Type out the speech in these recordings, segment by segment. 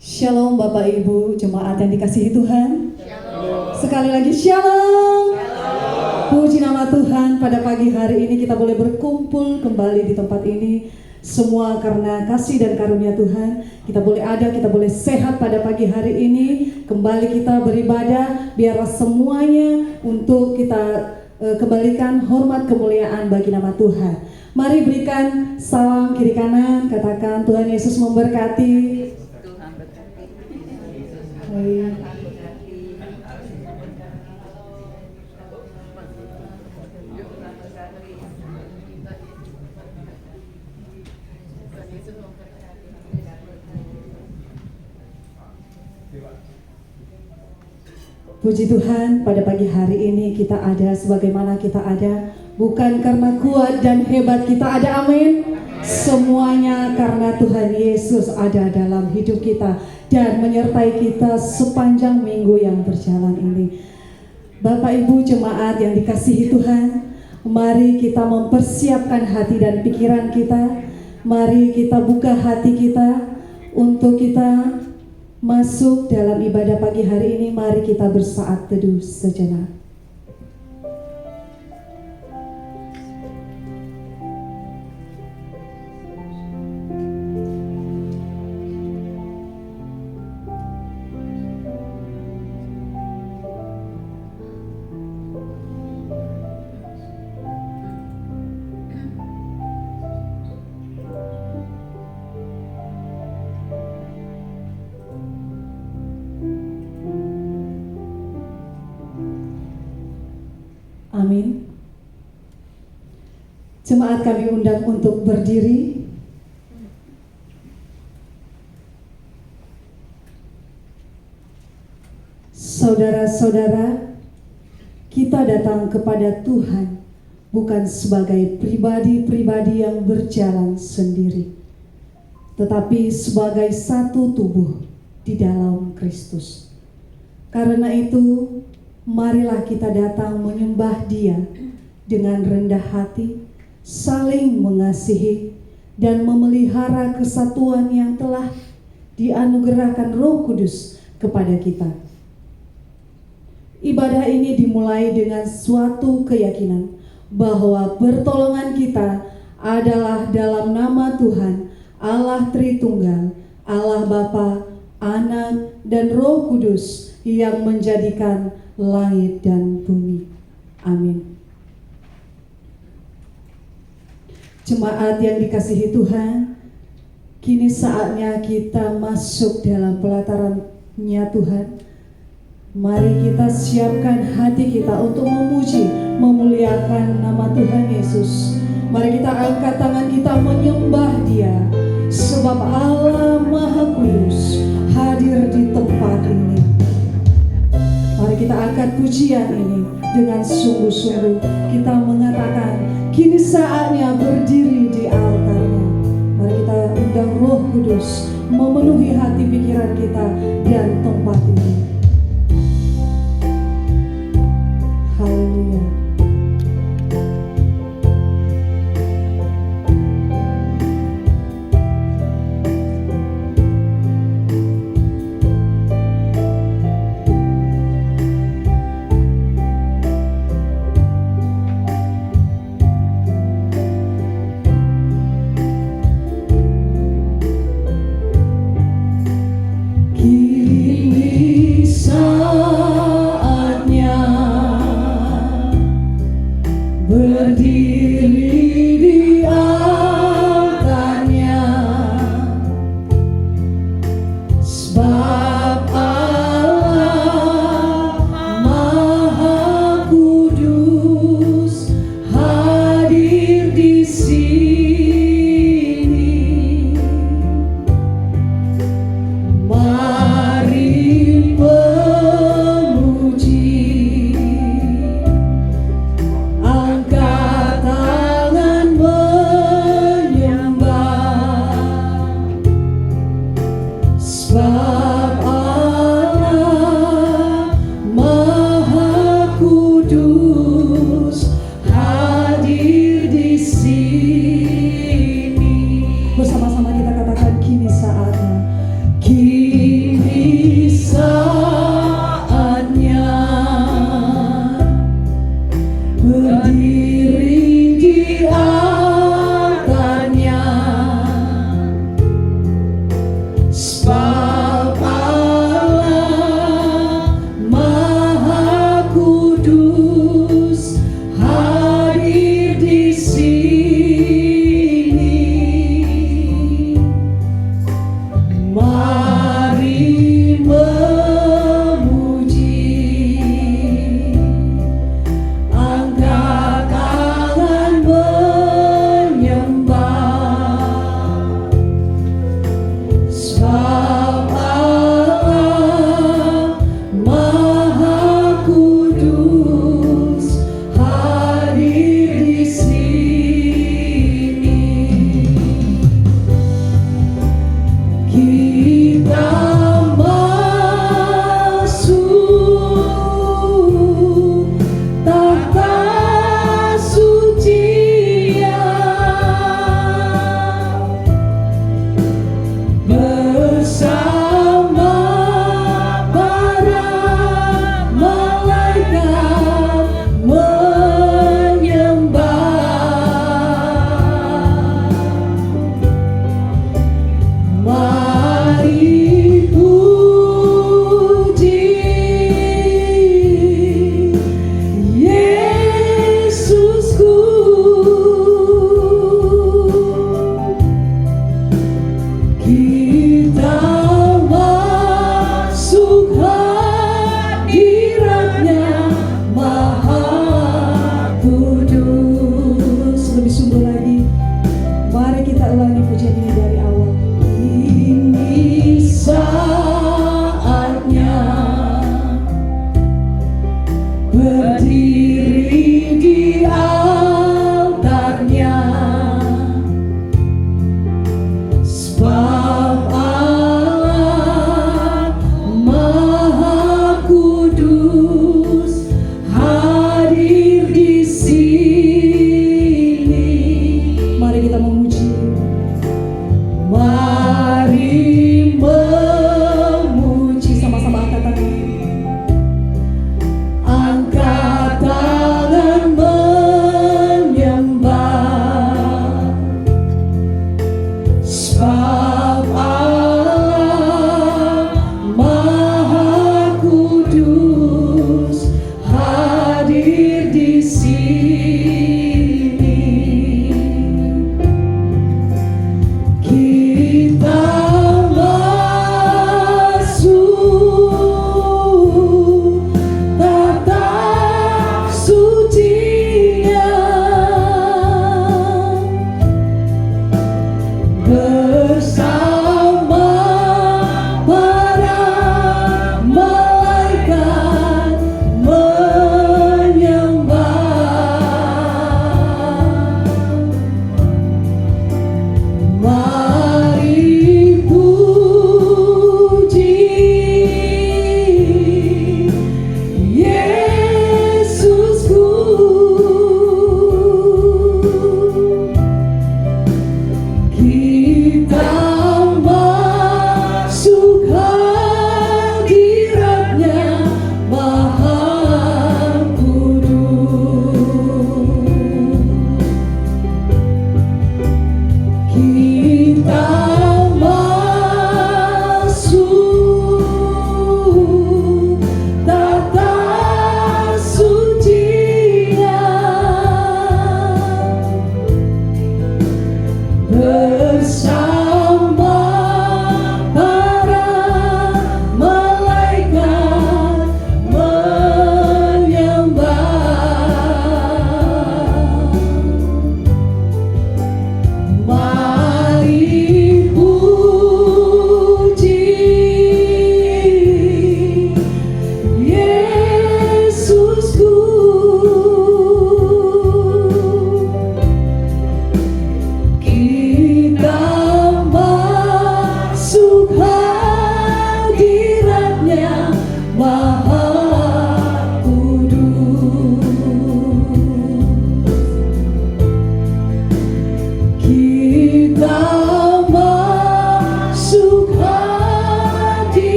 Shalom Bapak Ibu jemaat yang dikasihi Tuhan. Shalom. Sekali lagi shalom. Shalom. Puji nama Tuhan, pada pagi hari ini kita boleh berkumpul kembali di tempat ini. Semua karena kasih dan karunia Tuhan. Kita boleh ada, kita boleh sehat pada pagi hari ini. Kembali kita beribadah, biarlah semuanya untuk kita kembalikan hormat kemuliaan bagi nama Tuhan. Mari berikan salam kiri kanan, katakan Tuhan Yesus memberkati. Puji Tuhan, pada pagi hari ini kita ada sebagaimana kita ada, bukan karena kuat dan hebat kita ada, amin. Semuanya karena Tuhan Yesus ada dalam hidup kita dan menyertai kita sepanjang minggu yang berjalan ini. Bapak Ibu jemaat yang dikasihi Tuhan, mari kita mempersiapkan hati dan pikiran kita. Mari kita buka hati kita untuk kita masuk dalam ibadah pagi hari ini. Mari kita bersaat teduh sejenak. Amin. Jemaat kami undang untuk berdiri. Saudara-saudara, kita datang kepada Tuhan bukan sebagai pribadi-pribadi yang berjalan sendiri, tetapi sebagai satu tubuh di dalam Kristus. Karena itu, marilah kita datang menyembah Dia dengan rendah hati, saling mengasihi, dan memelihara kesatuan yang telah dianugerahkan Roh Kudus kepada kita. Ibadah ini dimulai dengan suatu keyakinan bahwa pertolongan kita adalah dalam nama Tuhan, Allah Tritunggal, Allah Bapa, Anak, dan Roh Kudus yang menjadikan langit dan bumi. Amin. Jemaat yang dikasihi Tuhan, kini saatnya kita masuk dalam pelataran-Nya Tuhan. Mari kita siapkan hati kita untuk memuji, memuliakan nama Tuhan Yesus. Mari kita angkat tangan kita menyembah Dia, sebab Allah Maha Kudus hadir di tempat ini. Mari kita angkat pujian ini dengan sungguh-sungguh. Kita mengatakan, kini saatnya berdiri di altarnya. Mari kita undang Roh Kudus memenuhi hati pikiran kita dan tempat ini. Haleluya. Kini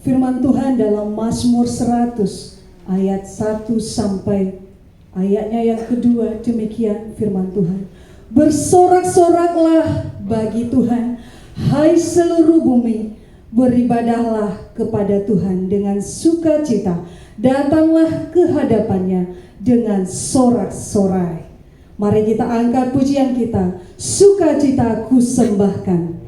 Firman Tuhan dalam Mazmur 100 ayat 1 sampai ayatnya yang kedua, demikian firman Tuhan. Bersorak-soraklah bagi Tuhan, hai seluruh bumi, beribadahlah kepada Tuhan dengan sukacita, datanglah ke hadapannya dengan sorak-sorai. Mari kita angkat pujian kita, sukacita ku sembahkan.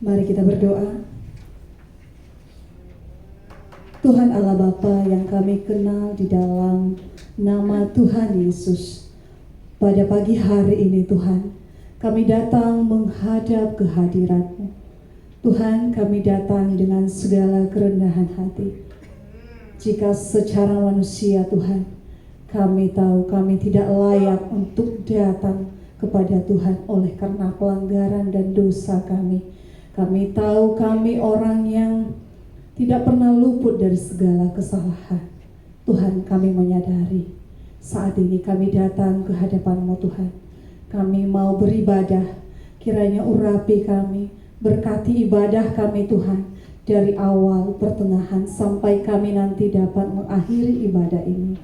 Mari kita berdoa. Tuhan Allah Bapa yang kami kenal di dalam nama Tuhan Yesus, pada pagi hari ini Tuhan, kami datang menghadap kehadirat-Mu. Tuhan, kami datang dengan segala kerendahan hati. Jika secara manusia Tuhan, kami tahu kami tidak layak untuk datang kepada Tuhan oleh karena pelanggaran dan dosa kami. Kami tahu kami orang yang tidak pernah luput dari segala kesalahan. Tuhan, kami menyadari saat ini kami datang ke hadapan-Mu Tuhan. Kami mau beribadah, kiranya urapi kami, berkati ibadah kami Tuhan, dari awal, pertengahan, sampai kami nanti dapat mengakhiri ibadah ini.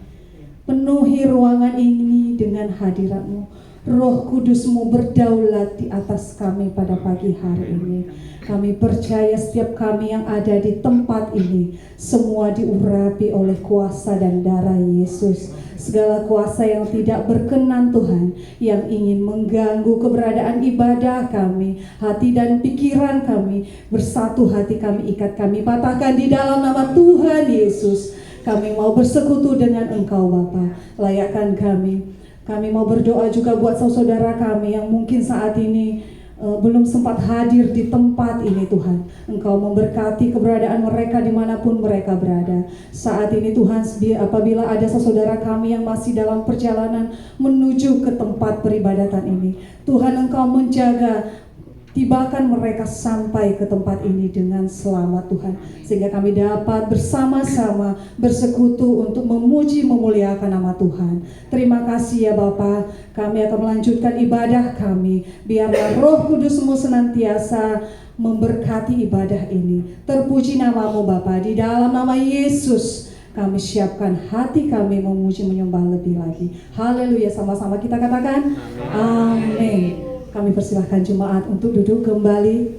Penuhi ruangan ini dengan hadirat-Mu. Roh Kudus-Mu berdaulat di atas kami pada pagi hari ini. Kami percaya setiap kami yang ada di tempat ini semua diurapi oleh kuasa dan darah Yesus. Segala kuasa yang tidak berkenan Tuhan, yang ingin mengganggu keberadaan ibadah kami, hati dan pikiran kami, bersatu hati kami, ikat kami, patahkan di dalam nama Tuhan Yesus. Kami mau bersekutu dengan Engkau Bapa, layakkan kami. Kami mau berdoa juga buat saudara kami yang mungkin saat ini belum sempat hadir di tempat ini Tuhan. Engkau memberkati keberadaan mereka dimanapun mereka berada. Saat ini Tuhan, apabila ada saudara kami yang masih dalam perjalanan menuju ke tempat peribadatan ini, Tuhan Engkau menjaga, tibakan mereka sampai ke tempat ini dengan selamat Tuhan, sehingga kami dapat bersama-sama bersekutu untuk memuji memuliakan nama Tuhan. Terima kasih ya Bapa. Kami akan melanjutkan ibadah kami. Biarlah Roh Kudus-Mu senantiasa memberkati ibadah ini. Terpuji nama-Mu Bapa. Di dalam nama Yesus kami siapkan hati kami memuji menyembah lebih lagi. Haleluya. Sama-sama kita katakan amin. Kami persilahkan jemaat untuk duduk kembali.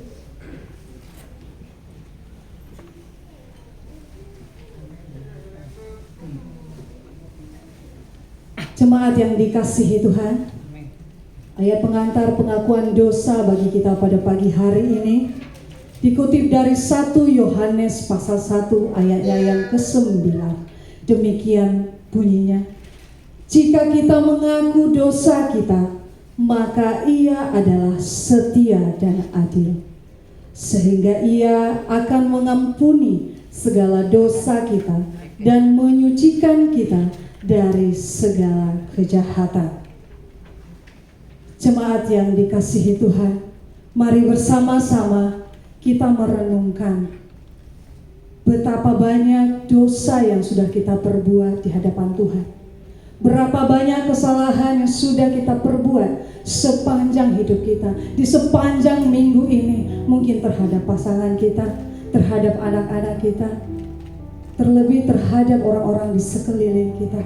Jemaat yang dikasihi Tuhan, ayat pengantar pengakuan dosa bagi kita pada pagi hari ini dikutip dari 1 Yohanes pasal 1 ayatnya yang ke-9. Demikian bunyinya, jika kita mengaku dosa kita, maka Ia adalah setia dan adil, sehingga Ia akan mengampuni segala dosa kita dan menyucikan kita dari segala kejahatan. Jemaat yang dikasihi Tuhan, mari bersama-sama kita merenungkan betapa banyak dosa yang sudah kita perbuat di hadapan Tuhan. Berapa banyak kesalahan yang sudah kita perbuat sepanjang hidup kita, di sepanjang minggu ini, mungkin terhadap pasangan kita, terhadap anak-anak kita, terlebih terhadap orang-orang di sekeliling kita.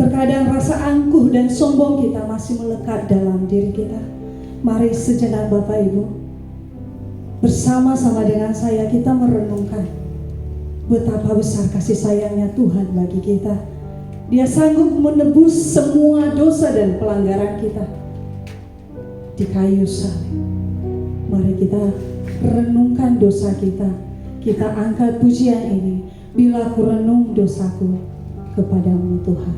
Terkadang rasa angkuh dan sombong kita masih melekat dalam diri kita. Mari sejenak Bapak Ibu, bersama-sama dengan saya kita merenungkan betapa besar kasih sayangnya Tuhan bagi kita. Dia sanggup menebus semua dosa dan pelanggaran kita di kayu salib. Mari kita renungkan dosa kita. Kita angkat pujian ini. Bila ku renung dosaku kepadamu Tuhan.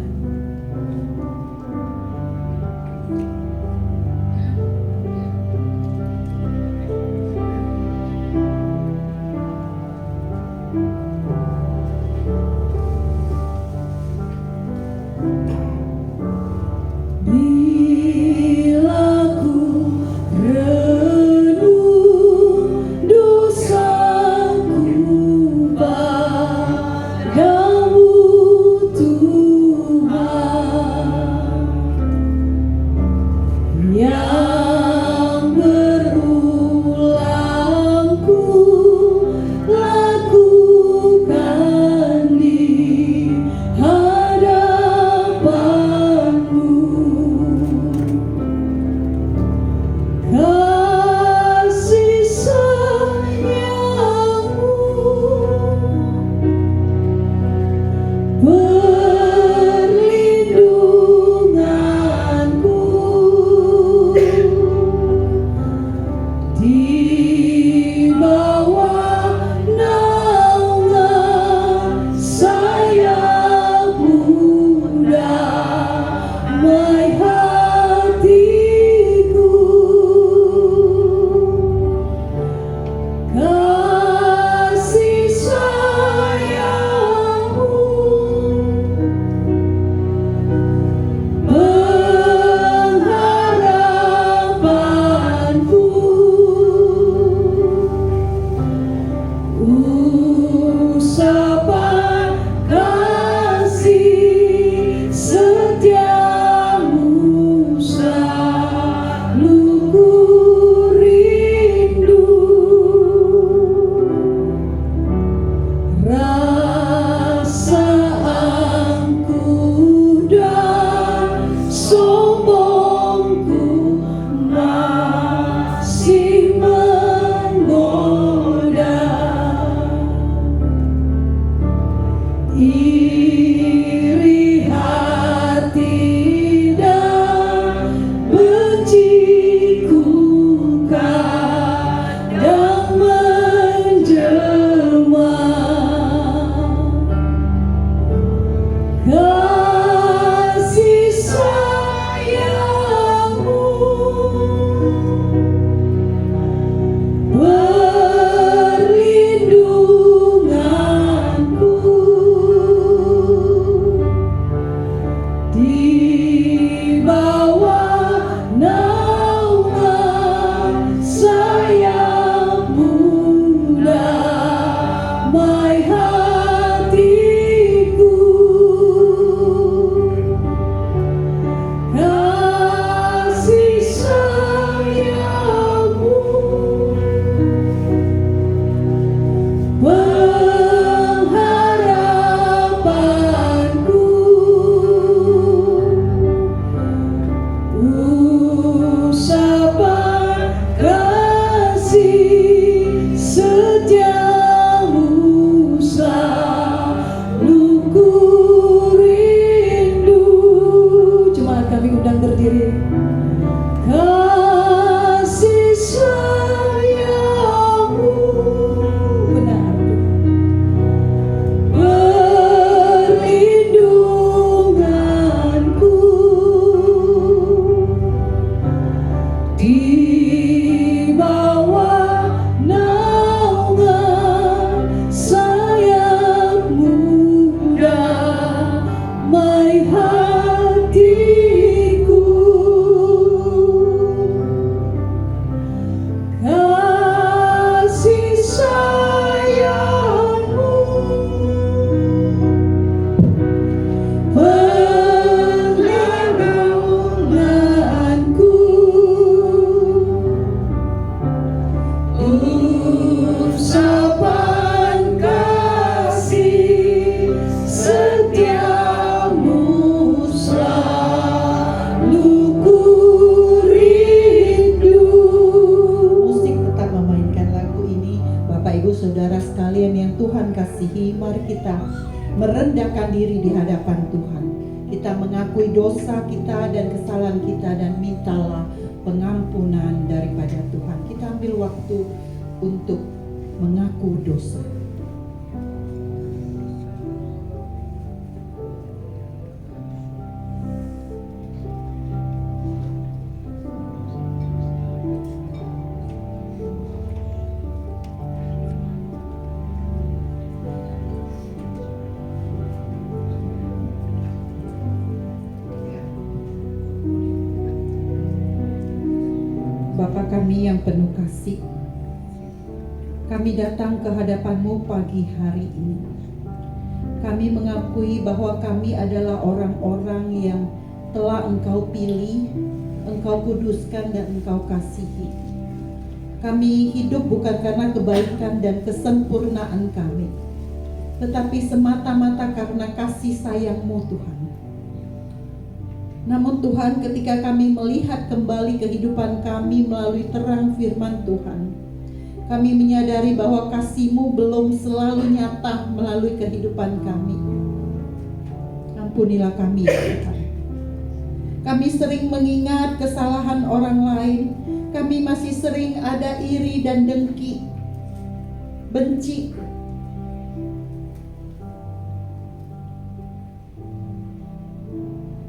Padamu Tuhan. Mari hatiku kasih sayangmu, perlahan-lahanku, ucapan kasih setiamu selalu ku rindu. Musik tetap memainkan lagu ini. Bapak Ibu Saudara sekalian yang Tuhan kasihi, mari kita merendahkan diri di hadapan Tuhan. Kita mengakui dosa kita dan kesalahan kita dan mintalah pengampunan daripada Tuhan. Kita ambil waktu untuk mengaku dosa. Bapa kami yang penuh kasih, kami datang ke hadapan-Mu pagi hari ini. Kami mengakui bahwa kami adalah orang-orang yang telah Engkau pilih, Engkau kuduskan dan Engkau kasihi. Kami hidup bukan karena kebaikan dan kesempurnaan kami, tetapi semata-mata karena kasih sayang-Mu Tuhan. Namun Tuhan, ketika kami melihat kembali kehidupan kami melalui terang firman Tuhan, kami menyadari bahwa kasih-Mu belum selalu nyata melalui kehidupan kami. Ampunilah kami ya Tuhan. Kami sering mengingat kesalahan orang lain. Kami masih sering ada iri dan dengki, benci.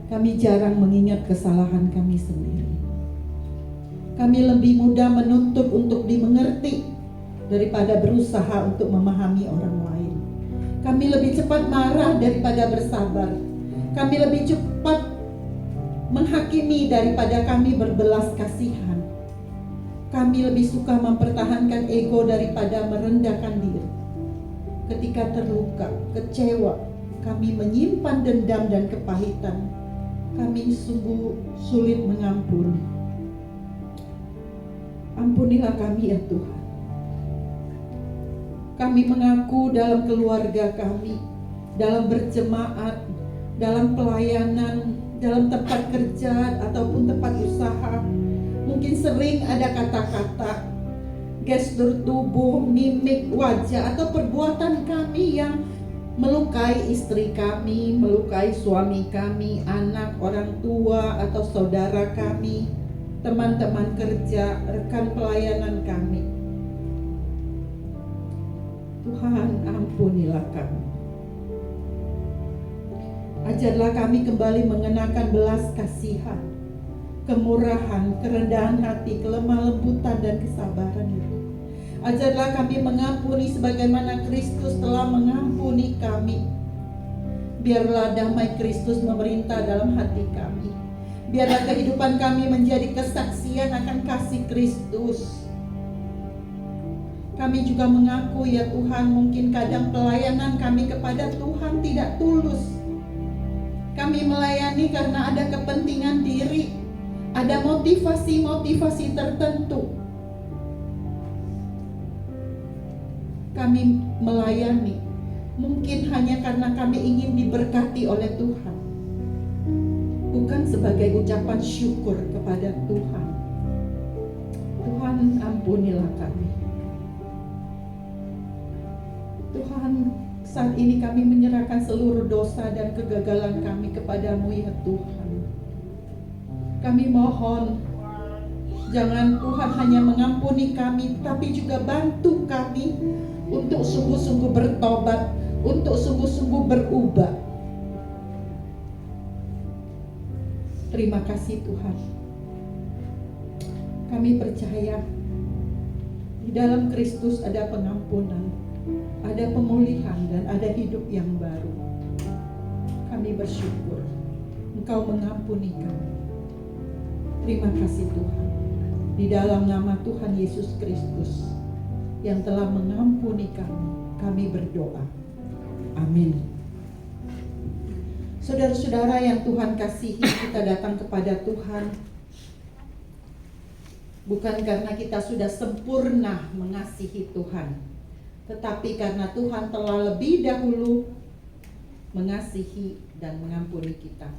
Kami jarang mengingat kesalahan kami sendiri. Kami lebih mudah menuntut untuk dimengerti daripada berusaha untuk memahami orang lain. Kami lebih cepat marah daripada bersabar. Kami lebih cepat menghakimi daripada kami berbelas kasihan. Kami lebih suka mempertahankan ego daripada merendahkan diri. Ketika terluka, kecewa, kami menyimpan dendam dan kepahitan. Kami sungguh sulit mengampuni. Ampunilah kami ya Tuhan. Kami mengaku dalam keluarga kami, dalam berjemaat, dalam pelayanan, dalam tempat kerja ataupun tempat usaha, mungkin sering ada kata-kata, gestur tubuh, mimik wajah atau perbuatan kami yang melukai istri kami, melukai suami kami, anak, orang tua atau saudara kami, teman-teman kerja, rekan pelayanan kami. Tuhan, ampunilah kami. Ajarlah kami kembali mengenakan belas kasihan, kemurahan, kerendahan hati, kelemah lembutan dan kesabaran itu. Ajarlah kami mengampuni sebagaimana Kristus telah mengampuni kami. Biarlah damai Kristus memerintah dalam hati kami. Biarlah kehidupan kami menjadi kesaksian akan kasih Kristus. Kami juga mengaku ya Tuhan, mungkin kadang pelayanan kami kepada Tuhan tidak tulus. Kami melayani karena ada kepentingan diri, ada motivasi-motivasi tertentu. Kami melayani mungkin hanya karena kami ingin diberkati oleh Tuhan, bukan sebagai ucapan syukur kepada Tuhan. Tuhan, ampunilah kami. Tuhan, saat ini kami menyerahkan seluruh dosa dan kegagalan kami kepadamu ya Tuhan. Kami mohon, jangan Tuhan hanya mengampuni kami, tapi juga bantu kami untuk sungguh-sungguh bertobat, untuk sungguh-sungguh berubah. Terima kasih Tuhan. Kami percaya di dalam Kristus ada pengampunan, ada pemulihan dan ada hidup yang baru. Kami kami bersyukur Engkau mengampuni kami. Terima kasih Tuhan. Di dalam nama Tuhan Yesus Kristus yang telah mengampuni kami berdoa. Amin. Saudara-saudara yang Tuhan kasihi, kita datang kepada Tuhan bukan karena kita sudah sempurna mengasihi Tuhan, tetapi karena Tuhan telah lebih dahulu mengasihi dan mengampuni kita.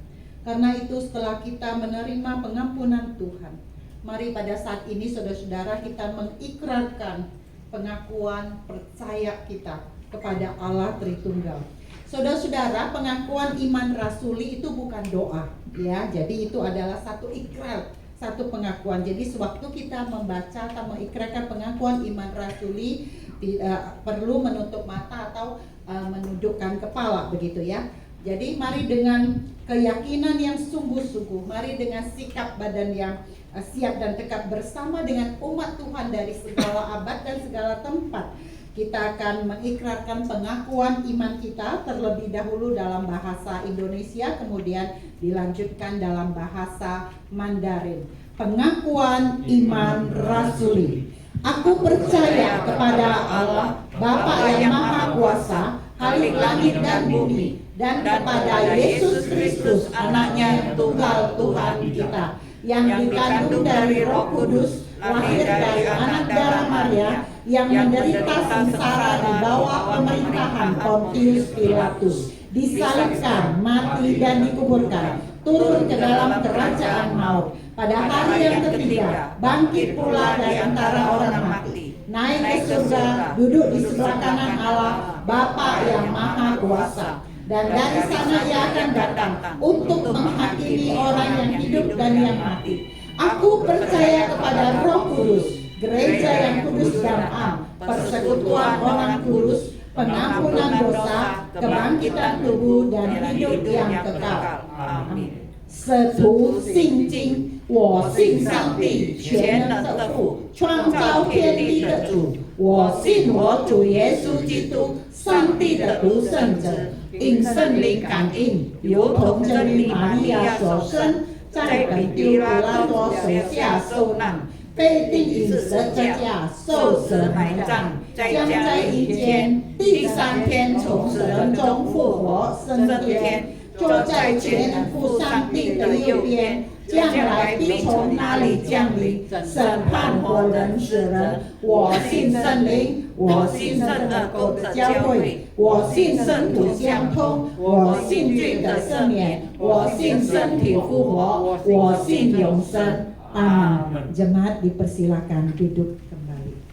Karena itu setelah kita menerima pengampunan Tuhan, mari pada saat ini saudara-saudara kita mengikrarkan pengakuan percaya kita kepada Allah Tritunggal. Saudara-saudara, pengakuan iman rasuli itu bukan doa, ya. Jadi itu adalah satu ikrar, satu pengakuan. Jadi sewaktu kita membaca atau mengikrarkan pengakuan iman rasuli, tidak perlu menutup mata atau menundukkan kepala, begitu ya. Jadi mari dengan keyakinan yang sungguh-sungguh, mari dengan sikap badan yang siap dan tekad bersama dengan umat Tuhan dari segala abad dan segala tempat. Kita akan mengikrarkan pengakuan iman kita terlebih dahulu dalam bahasa Indonesia, kemudian dilanjutkan dalam bahasa Mandarin. Pengakuan iman rasuli. Aku percaya kepada Allah, Bapa yang Maha Kuasa, Khalik langit dan bumi, dan kepada Yesus Kristus, anaknya yang tunggal Tuhan kita, yang dikandung dari Roh Kudus, lahir dari anak darah Maria, yang menderita sengsara di bawah pemerintahan Pontius Pilatus, disalibkan, mati dan dikuburkan, turun ke dalam kerajaan maut, pada hari yang ketiga bangkit pula dari antara orang mati, naik ke surga, duduk di sebelah kanan Allah Bapa yang Maha Kuasa, dan dari sana Ia akan datang untuk menghakimi orang yang hidup dan yang mati. Aku percaya kepada Roh Kudus, gereja yang kudus dan am, persekutuan orang kudus, pengampunan dosa, kebangkitan tubuh dan hidup yang kekal. Amin. 使徒信经，我信上帝全能的父，创造天地的主。我信我主耶稣基督，上帝的独生子，因圣灵感应，由童真理玛利亚所生，在本丢拉多手下受难，被钉于十字架，受死埋葬，将在阴间，第三天从死人中复活升天。坐在全能父上帝的右边，将来必从那里降临，审判活人死人。我信圣灵，我信圣的狗的教会，我信圣土相通，我信罪的赦免，我信身体复活，我信永生。Amin. Jemaat dipersilakan duduk kembali.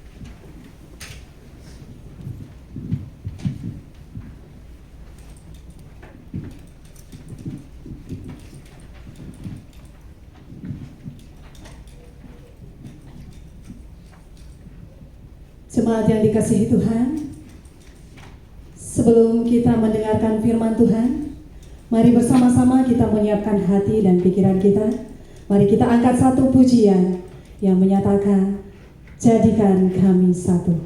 Jemaat yang dikasihi Tuhan, sebelum kita mendengarkan firman Tuhan, mari bersama-sama kita menyiapkan hati dan pikiran kita. Mari kita angkat satu pujian yang menyatakan, jadikan kami satu.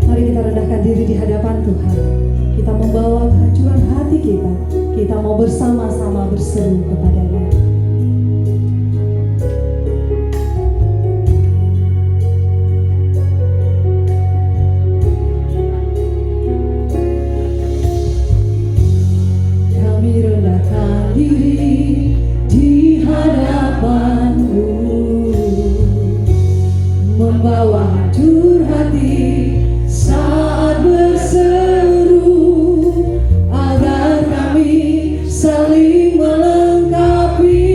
Mari kita rendahkan diri di hadapan Tuhan. Kita membawa kehancuran hati kita. Kita mau bersama-sama berseru kepada-Nya. Kami rendahkan diri di hadapan-Mu, membawa hancur hati saat berseru, agar kami saling melengkapi.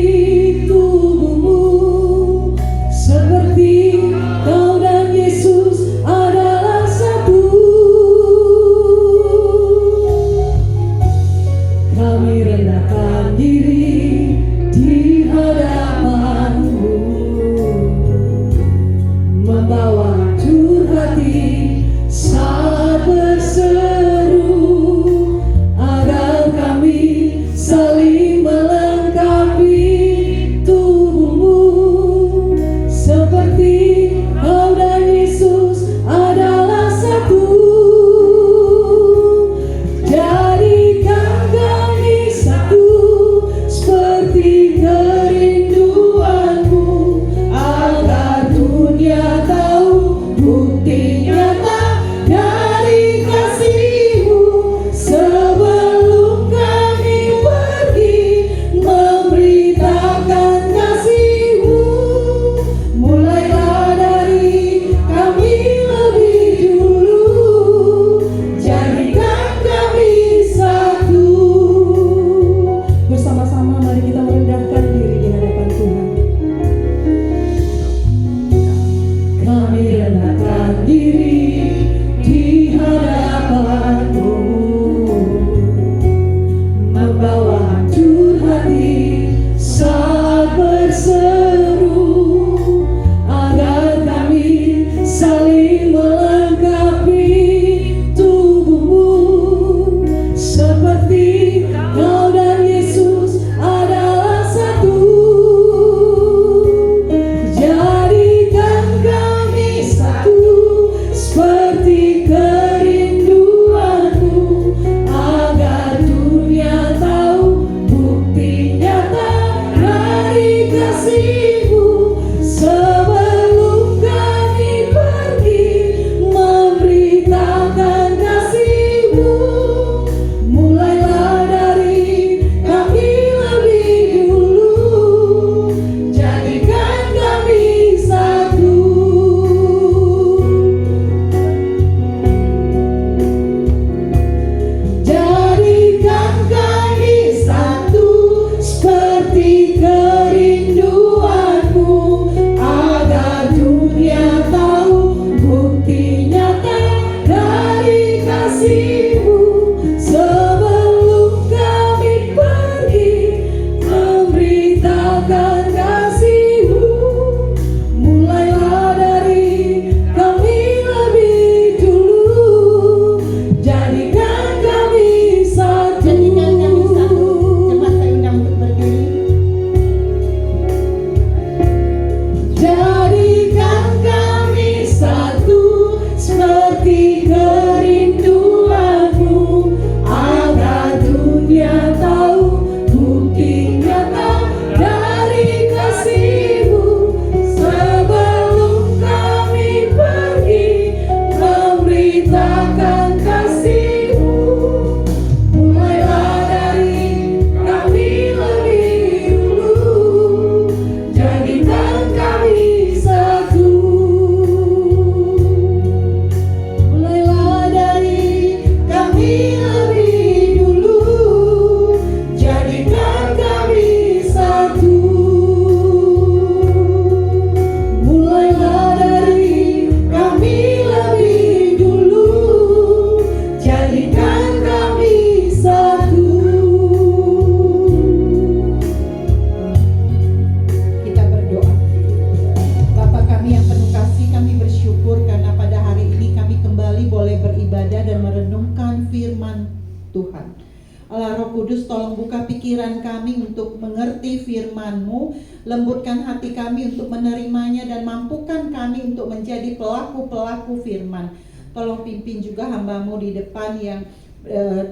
Biarlah Roh Kudus tolong buka pikiran kami untuk mengerti firman-Mu, lembutkan hati kami untuk menerimanya, dan mampukan kami untuk menjadi pelaku-pelaku firman. Tolong pimpin juga hamba-Mu di depan yang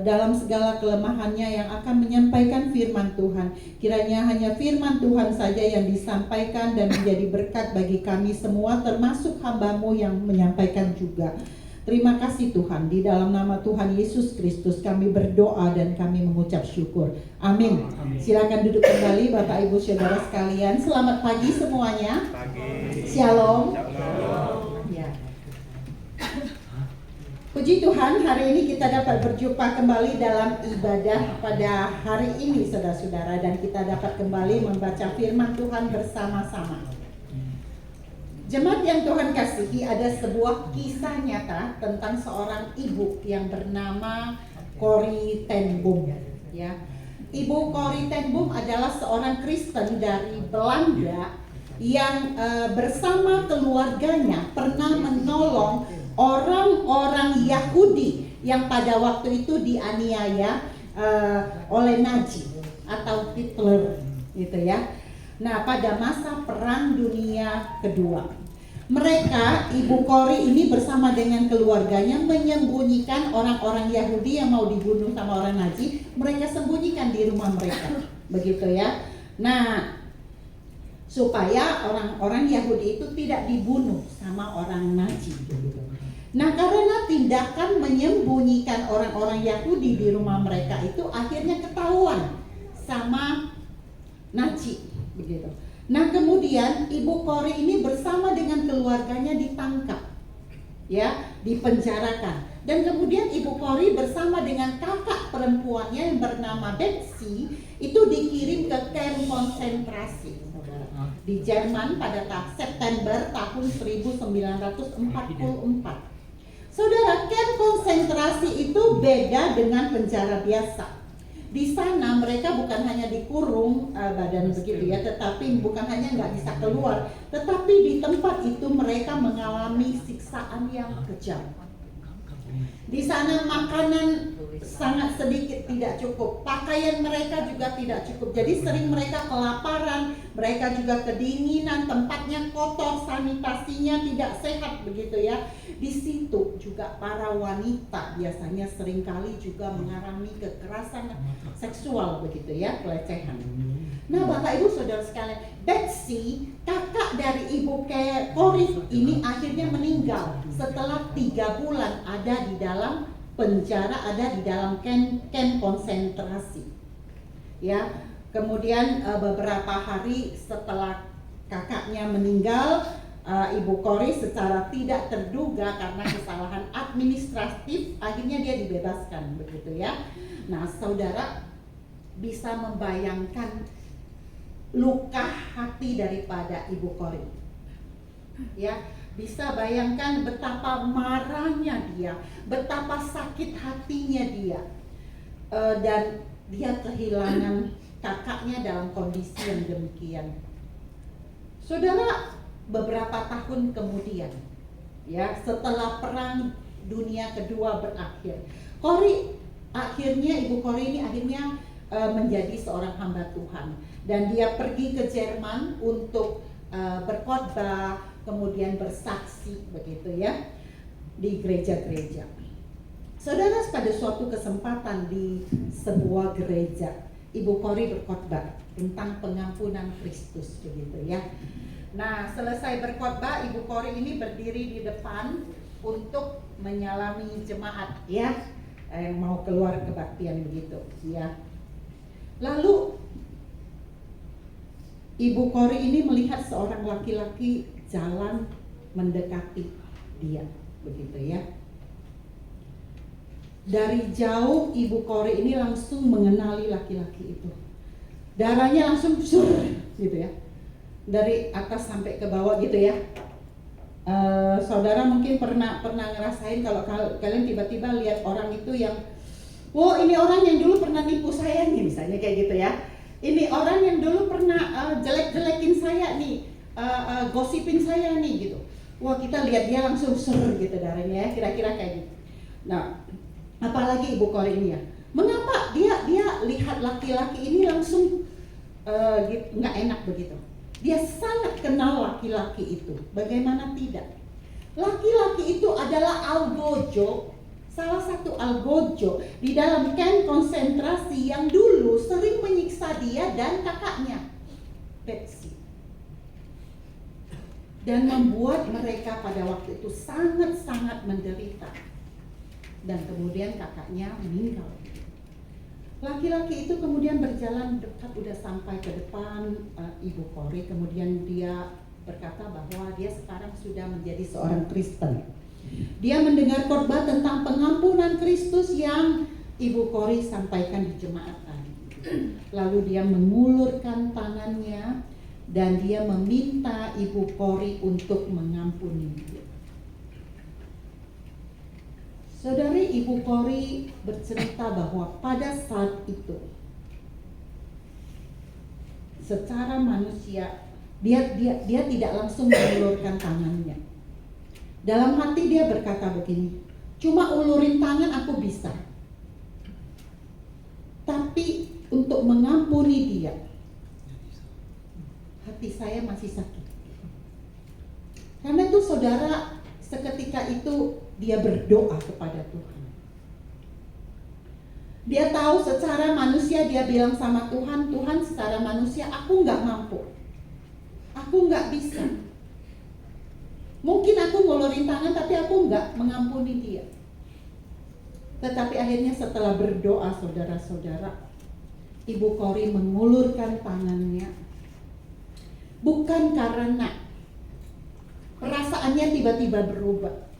dalam segala kelemahannya yang akan menyampaikan firman Tuhan. Kiranya hanya firman Tuhan saja yang disampaikan dan menjadi berkat bagi kami semua, termasuk hamba-Mu yang menyampaikan juga. Terima kasih Tuhan, di dalam nama Tuhan Yesus Kristus kami berdoa dan kami mengucap syukur. Amin. Silakan duduk kembali Bapak Ibu Saudara sekalian. Selamat pagi semuanya. Shalom. Ya. Puji Tuhan, hari ini kita dapat berjumpa kembali dalam ibadah pada hari ini saudara-saudara, dan kita dapat kembali membaca firman Tuhan bersama-sama. Jemaat yang Tuhan kasihi, ada sebuah kisah nyata tentang seorang ibu yang bernama Corrie ten Boom. Ya. Ibu Corrie ten Boom adalah seorang Kristen dari Belanda yang bersama keluarganya pernah menolong orang-orang Yahudi yang pada waktu itu dianiaya oleh Nazi atau Hitler, gitu ya. Nah, pada masa Perang Dunia Kedua, mereka, Ibu Corrie ini bersama dengan keluarganya menyembunyikan orang-orang Yahudi yang mau dibunuh sama orang Nazi. Mereka sembunyikan di rumah mereka, begitu ya. Nah, supaya orang-orang Yahudi itu tidak dibunuh sama orang Nazi, begitu. Nah, karena tindakan menyembunyikan orang-orang Yahudi di rumah mereka itu akhirnya ketahuan sama Nazi, begitu. Nah, kemudian Ibu Corrie ini bersama dengan keluarganya ditangkap, ya, dipenjarakan. Dan kemudian Ibu Corrie bersama dengan kakak perempuannya yang bernama Betsy itu dikirim ke kamp konsentrasi di Jerman pada September tahun 1944. Saudara, kamp konsentrasi itu beda dengan penjara biasa. Di sana mereka bukan hanya dikurung badan begitu ya, tetapi bukan hanya nggak bisa keluar, tetapi di tempat itu mereka mengalami siksaan yang kejam. Di sana makanan sangat sedikit, tidak cukup. Pakaian mereka juga tidak cukup. Jadi sering mereka kelaparan, mereka juga kedinginan, tempatnya kotor, sanitasinya tidak sehat begitu ya. Di situ juga para wanita biasanya seringkali juga mengalami kekerasan seksual begitu ya, pelecehan. Nah, Bapak Ibu Saudara sekalian, Betsy, kakak dari Ibu Corrie ini akhirnya meninggal setelah 3 bulan ada di dalam penjara, ada di dalam kamp konsentrasi. Ya, kemudian beberapa hari setelah kakaknya meninggal, Ibu Corrie secara tidak terduga karena kesalahan administratif akhirnya dia dibebaskan begitu ya. Nah, saudara bisa membayangkan luka hati daripada Ibu Corrie. Ya, bisa bayangkan betapa marahnya dia, betapa sakit hatinya dia, dan dia kehilangan kakaknya dalam kondisi yang demikian. Saudara, beberapa tahun kemudian, ya, setelah Perang Dunia Kedua berakhir, Ibu Corrie ini akhirnya menjadi seorang hamba Tuhan, dan dia pergi ke Jerman untuk berkhotbah, kemudian bersaksi begitu ya di gereja-gereja. Saudara, pada suatu kesempatan di sebuah gereja, Ibu Corrie berkhotbah tentang pengampunan Kristus begitu ya. Nah, selesai berkhotbah, Ibu Corrie ini berdiri di depan untuk menyalami jemaat ya, yang mau keluar kebaktian begitu ya. Lalu Ibu Corrie ini melihat seorang laki-laki jalan mendekati dia begitu ya. Dari jauh Ibu Corrie ini langsung mengenali laki-laki itu. Darahnya langsung sur gitu ya, dari atas sampai ke bawah gitu ya. Saudara mungkin pernah ngerasain kalau kalian tiba-tiba lihat orang itu yang, wow, ini orang yang dulu pernah nipu saya nih, misalnya kayak gitu ya. Ini orang yang dulu pernah jelek-jelekin saya nih, gosipin saya nih gitu. Wah, kita lihat dia langsung ser gitu darahnya ya, kira-kira kayak gitu. Nah, apalagi Ibu Corrie ini ya, Mengapa dia lihat laki-laki ini langsung nggak enak begitu? Dia sangat kenal laki-laki itu. Bagaimana tidak? Laki-laki itu adalah algojo, salah satu algojo di dalam kamp konsentrasi yang dulu sering menyiksa dia dan kakaknya, Betsy. Dan membuat mereka pada waktu itu sangat-sangat menderita. Dan kemudian kakaknya meninggal. Laki-laki itu kemudian berjalan dekat, udah sampai ke depan Ibu Kori. Kemudian dia berkata bahwa dia sekarang sudah menjadi seorang Kristen. Dia mendengar khotbah tentang pengampunan Kristus yang Ibu Kori sampaikan di jemaat tadi. Lalu dia mengulurkan tangannya dan dia meminta Ibu Kori untuk mengampuni dia. Saudari, Ibu Kori bercerita bahwa pada saat itu secara manusia dia tidak langsung mengulurkan tangannya. Dalam hati dia berkata begini, cuma ulurin tangan aku bisa, tapi untuk mengampuni dia, hati saya masih sakit. Karena itu saudara, seketika itu dia berdoa kepada Tuhan. Dia tahu secara manusia, dia bilang sama Tuhan, Tuhan secara manusia aku nggak mampu, aku nggak bisa. Mungkin aku ngulurin tangan tapi aku nggak mengampuni dia. Tetapi akhirnya setelah berdoa saudara-saudara, Ibu Kori mengulurkan tangannya. Bukan karena perasaannya tiba-tiba berubah.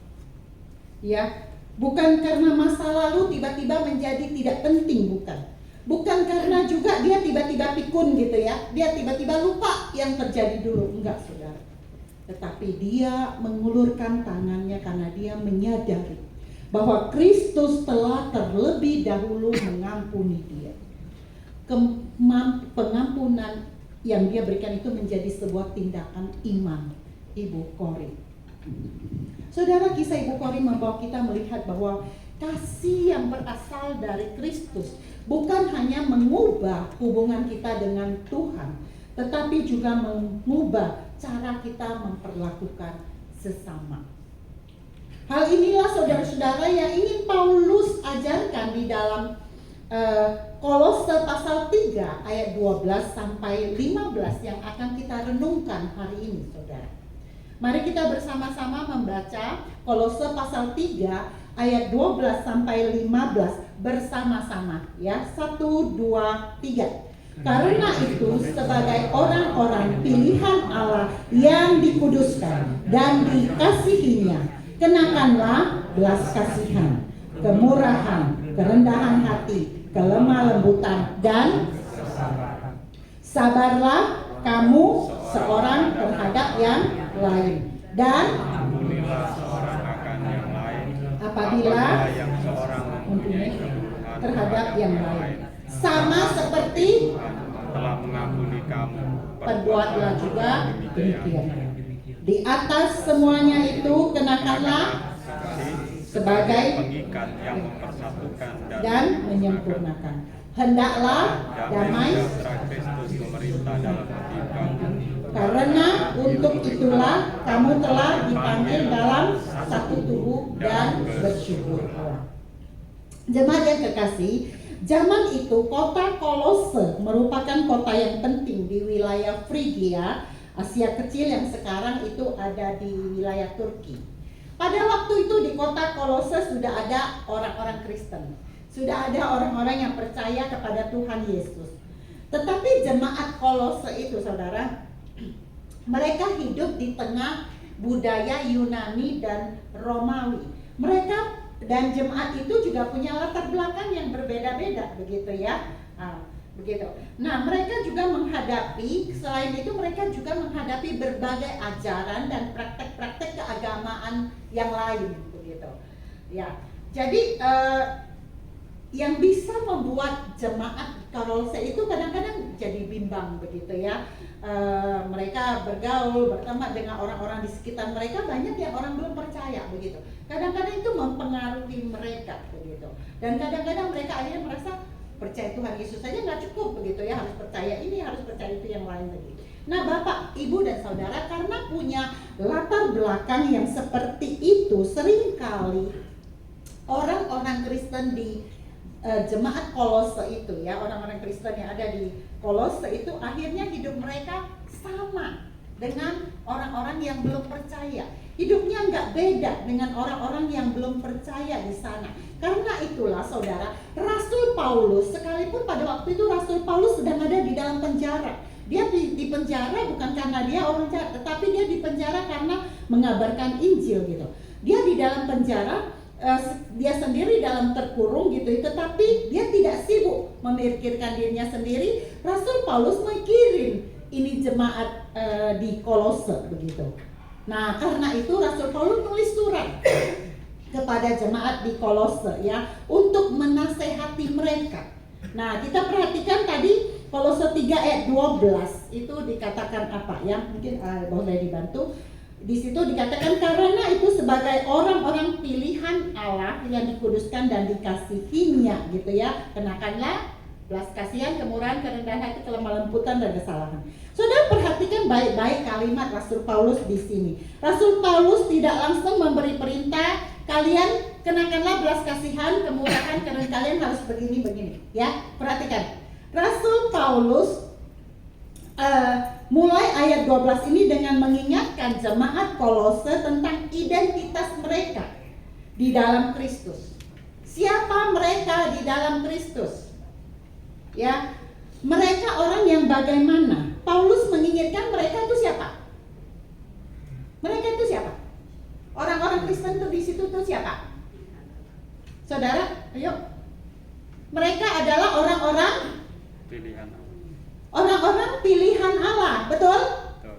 Ya, bukan karena masa lalu tiba-tiba menjadi tidak penting, bukan. Bukan karena juga dia tiba-tiba pikun gitu ya. Dia tiba-tiba lupa yang terjadi dulu, enggak saudara. Tetapi dia mengulurkan tangannya karena dia menyadari bahwa Kristus telah terlebih dahulu mengampuni dia. Pengampunan yang dia berikan itu menjadi sebuah tindakan iman Ibu Kori. Saudara, kisah Ibu Kori membawa kita melihat bahwa kasih yang berasal dari Kristus bukan hanya mengubah hubungan kita dengan Tuhan, tetapi juga mengubah cara kita memperlakukan sesama. Hal inilah saudara-saudara yang ingin Paulus ajarkan di dalam Kolose pasal 3 ayat 12 sampai 15 yang akan kita renungkan hari ini, saudara. Mari kita bersama-sama membaca Kolose pasal 3 ayat 12 sampai 15 bersama-sama ya. 1, 2, 3. Karena itu sebagai orang-orang pilihan Allah yang dikuduskan dan dikasihinya, kenakanlah belas kasihan, kemurahan, kerendahan hati, kelemah lembutan, dan sabarlah kamu seorang terhadap yang lain, dan apabila mempunyai terhadap yang lain, sama seperti telah mengampuni kamu, perbuatlah juga demikian. Di atas semuanya itu kenakanlah sebagai pengikat yang mempersatukan dan menyempurnakan. Hendaklah damai, Kristus memerintah dalam hati kamu, karena untuk itulah kamu telah dipanggil dalam satu tubuh dan bersyukur. Jemaat yang kekasih, zaman itu kota Kolose merupakan kota yang penting di wilayah Frigia, Asia Kecil yang sekarang itu ada di wilayah Turki. Pada waktu itu di kota Kolose sudah ada orang-orang Kristen, sudah ada orang-orang yang percaya kepada Tuhan Yesus. Tetapi jemaat Kolose itu, saudara, mereka hidup di tengah budaya Yunani dan Romawi. Mereka dan jemaat itu juga punya latar belakang yang berbeda-beda, begitu ya. Begitu. Nah, mereka juga menghadapi, selain itu mereka juga menghadapi berbagai ajaran dan praktek-praktek keagamaan yang lain, begitu. Ya. Jadi yang bisa membuat jemaat Kolose itu kadang-kadang jadi bimbang begitu ya. Mereka bergaul, berteman dengan orang-orang di sekitar mereka, banyak yang orang belum percaya begitu. Kadang-kadang itu mempengaruhi mereka begitu. Dan kadang-kadang mereka akhirnya merasa percaya Tuhan Yesus saja nggak cukup begitu ya, harus percaya ini, harus percaya itu yang lain begitu. Nah, Bapak, Ibu dan Saudara, karena punya latar belakang yang seperti itu, seringkali orang-orang Kristen di jemaat Kolose itu ya, orang-orang Kristen yang ada di Kolose itu akhirnya hidup mereka sama dengan orang-orang yang belum percaya. Hidupnya nggak beda dengan orang-orang yang belum percaya di sana. Karena itulah saudara, Rasul Paulus, sekalipun pada waktu itu Rasul Paulus sedang ada di dalam penjara. Dia di penjara bukan karena dia orang jahat, tetapi dia di penjara karena mengabarkan Injil gitu. Dia di dalam penjara, dia sendiri dalam terkurung gitu, tetapi dia tidak sibuk memikirkan dirinya sendiri. Rasul Paulus mengirim ini jemaat di Kolose begitu. Nah, karena itu Rasul Paulus nulis surat kepada jemaat di Kolose ya, untuk menasehati mereka. Nah, kita perhatikan tadi Kolose 3 ayat 12 itu dikatakan apa ya? Mungkin boleh dibantu. Di situ dikatakan karena itu sebagai orang-orang pilihan Allah yang dikuduskan dan dikasihinya gitu ya, kenakanlah belas kasihan, kemurahan, kerendahan hati, kelemah lembutan dan kesalahan. Saudara perhatikan baik-baik kalimat Rasul Paulus di sini. Rasul Paulus tidak langsung memberi perintah kalian kenakanlah belas kasihan, kemurahan, karena kalian harus begini ya. Perhatikan. Rasul Paulus mulai ayat 12 ini dengan mengingatkan jemaat Kolose tentang identitas mereka di dalam Kristus. Siapa mereka di dalam Kristus? Ya, mereka orang yang bagaimana? Paulus mengingatkan mereka itu siapa? Mereka itu siapa? Orang-orang Kristen itu di situ tuh siapa? Saudara, ayo. Mereka adalah orang-orang Pilihan Allah. orang-orang pilihan Allah, betul? Betul.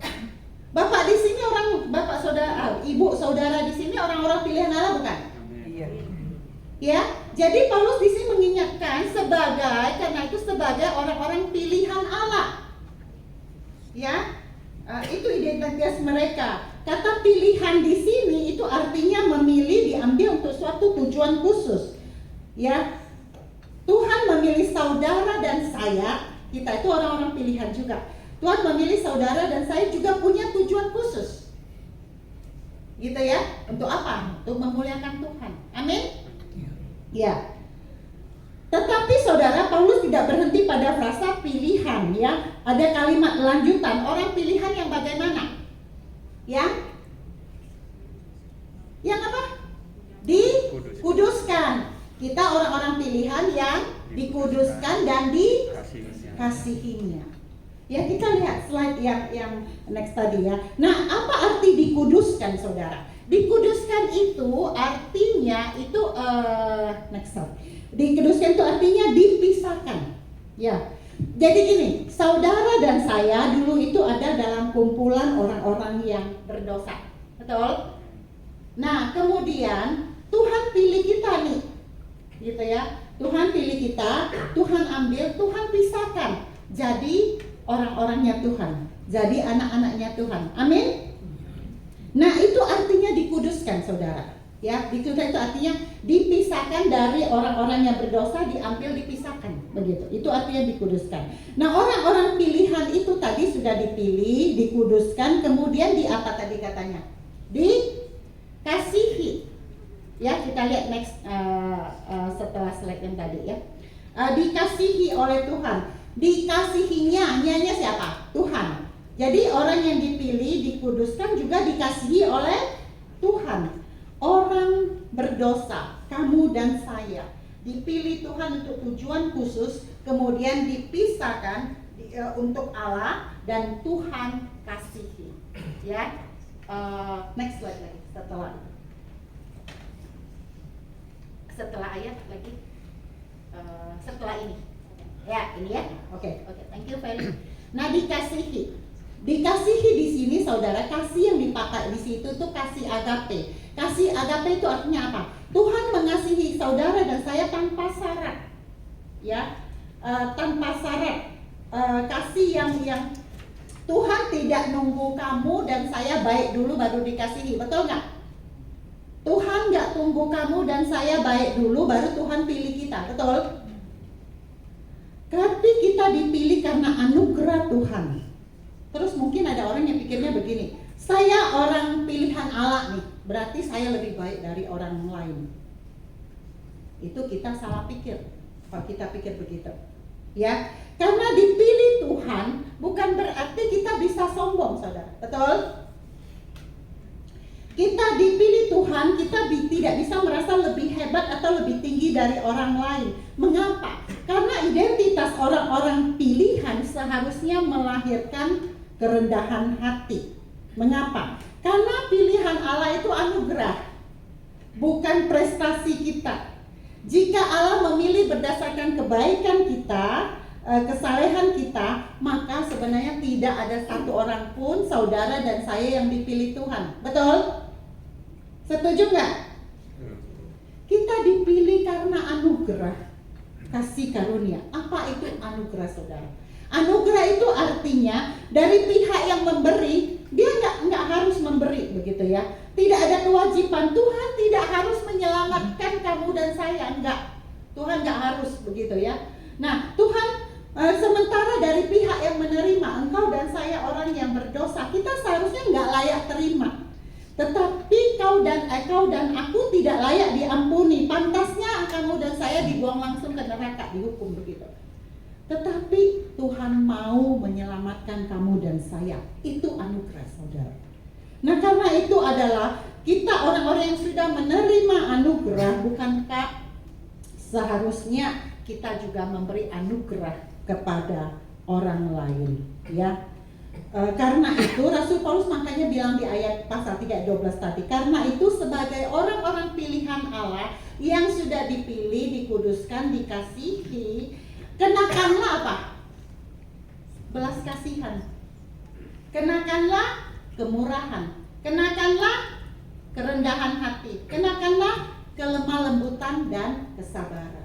Bapak di sini bapak saudara, ibu saudara di sini orang-orang pilihan Allah bukan? Iya. Ya, jadi Paulus di sini mengingatkan karena itu sebagai orang-orang pilihan Allah. Ya, itu identitas mereka. Kata pilihan di sini itu artinya memilih, diambil untuk suatu tujuan khusus. Ya, Tuhan memilih saudara dan saya. Kita itu orang-orang pilihan juga. Tuhan memilih saudara dan saya juga punya tujuan khusus. Gitu ya. Untuk apa? Untuk memuliakan Tuhan. Amin. Ya. Tetapi saudara, Paulus tidak berhenti pada frasa pilihan ya. Ada kalimat lanjutan, orang pilihan yang bagaimana? Yang apa? Dikuduskan. Kita orang-orang pilihan yang dikuduskan dan dikasihinya. Ya, kita lihat slide yang next tadi ya. Nah, apa arti dikuduskan, saudara? Dikuduskan itu artinya itu next slide. Dikuduskan itu artinya dipisahkan. Ya. Jadi gini, saudara dan saya dulu itu ada dalam kumpulan orang-orang yang berdosa. Betul? Nah, kemudian Tuhan pilih kita nih. Gitu ya. Tuhan pilih kita, Tuhan ambil, Tuhan pisahkan. Jadi orang-orangnya Tuhan, jadi anak-anaknya Tuhan. Amin. Nah, itu artinya dikuduskan, saudara. Ya, dikuduskan itu artinya dipisahkan dari orang-orang yang berdosa, diambil, dipisahkan. Begitu. Itu artinya dikuduskan. Nah, orang-orang pilihan itu tadi sudah dipilih, dikuduskan, kemudian di apa tadi katanya? Dikasihi. Ya, kita lihat next setelah slide yang tadi ya. Dikasihi oleh Tuhan. Dikasihinya, nyanya siapa? Tuhan. Jadi orang yang dipilih, dikuduskan juga dikasihi oleh Tuhan. Orang berdosa, kamu dan saya, dipilih Tuhan untuk tujuan khusus, kemudian dipisahkan untuk Allah dan Tuhan kasihi. Ya, next slide lagi setelah ayat lagi, setelah ini. Ya, ini ya. Oke, thank you very much. Nah, dikasihi di sini, saudara, kasih yang dipakai di situ tuh kasih agape. Kasih agape itu artinya apa? Tuhan mengasihi saudara dan saya tanpa syarat, ya, tanpa syarat. Kasih yang Tuhan tidak nunggu kamu dan saya baik dulu baru dikasihi, betul nggak? Tuhan nggak tunggu kamu dan saya baik dulu baru Tuhan pilih kita, betul? Tapi kita dipilih karena anugerah Tuhan. Terus mungkin ada orang yang pikirnya begini, saya orang pilihan Allah nih, berarti saya lebih baik dari orang lain. Itu kita salah pikir kalau kita pikir begitu, ya. Karena dipilih Tuhan bukan berarti kita bisa sombong, saudara, betul? Kita dipilih Tuhan, kita tidak bisa merasa lebih hebat atau lebih tinggi dari orang lain. Mengapa? Karena identitas orang-orang pilihan seharusnya melahirkan kerendahan hati. Mengapa? Karena pilihan Allah itu anugerah, bukan prestasi kita. Jika Allah memilih berdasarkan kebaikan kita, kesalehan kita, maka sebenarnya tidak ada satu orang pun saudara dan saya yang dipilih Tuhan. Betul? Setuju nggak? Kita dipilih karena anugerah, kasih karunia. Apa itu anugerah, saudara? Anugerah itu artinya dari pihak yang memberi, dia nggak harus memberi, begitu ya. Tidak ada kewajiban. Tuhan tidak harus menyelamatkan kamu dan saya, enggak. Tuhan nggak harus, begitu ya. Nah, Tuhan sementara dari pihak yang menerima, engkau dan saya orang yang berdosa, kita seharusnya nggak layak terima. Tetapi kau dan aku tidak layak diampuni. Pantasnya kamu dan saya dibuang langsung ke neraka, dihukum begitu. Tetapi Tuhan mau menyelamatkan kamu dan saya. Itu anugerah, saudara. Nah, karena itu adalah kita orang-orang yang sudah menerima anugerah, bukankah seharusnya kita juga memberi anugerah kepada orang lain, ya? Karena itu Rasul Paulus makanya bilang di ayat pasal 3:12 tadi, karena itu sebagai orang-orang pilihan Allah yang sudah dipilih, dikuduskan, dikasihi, kenakanlah apa? Belas kasihan, kenakanlah kemurahan, kenakanlah kerendahan hati, kenakanlah kelemah lembutan dan kesabaran.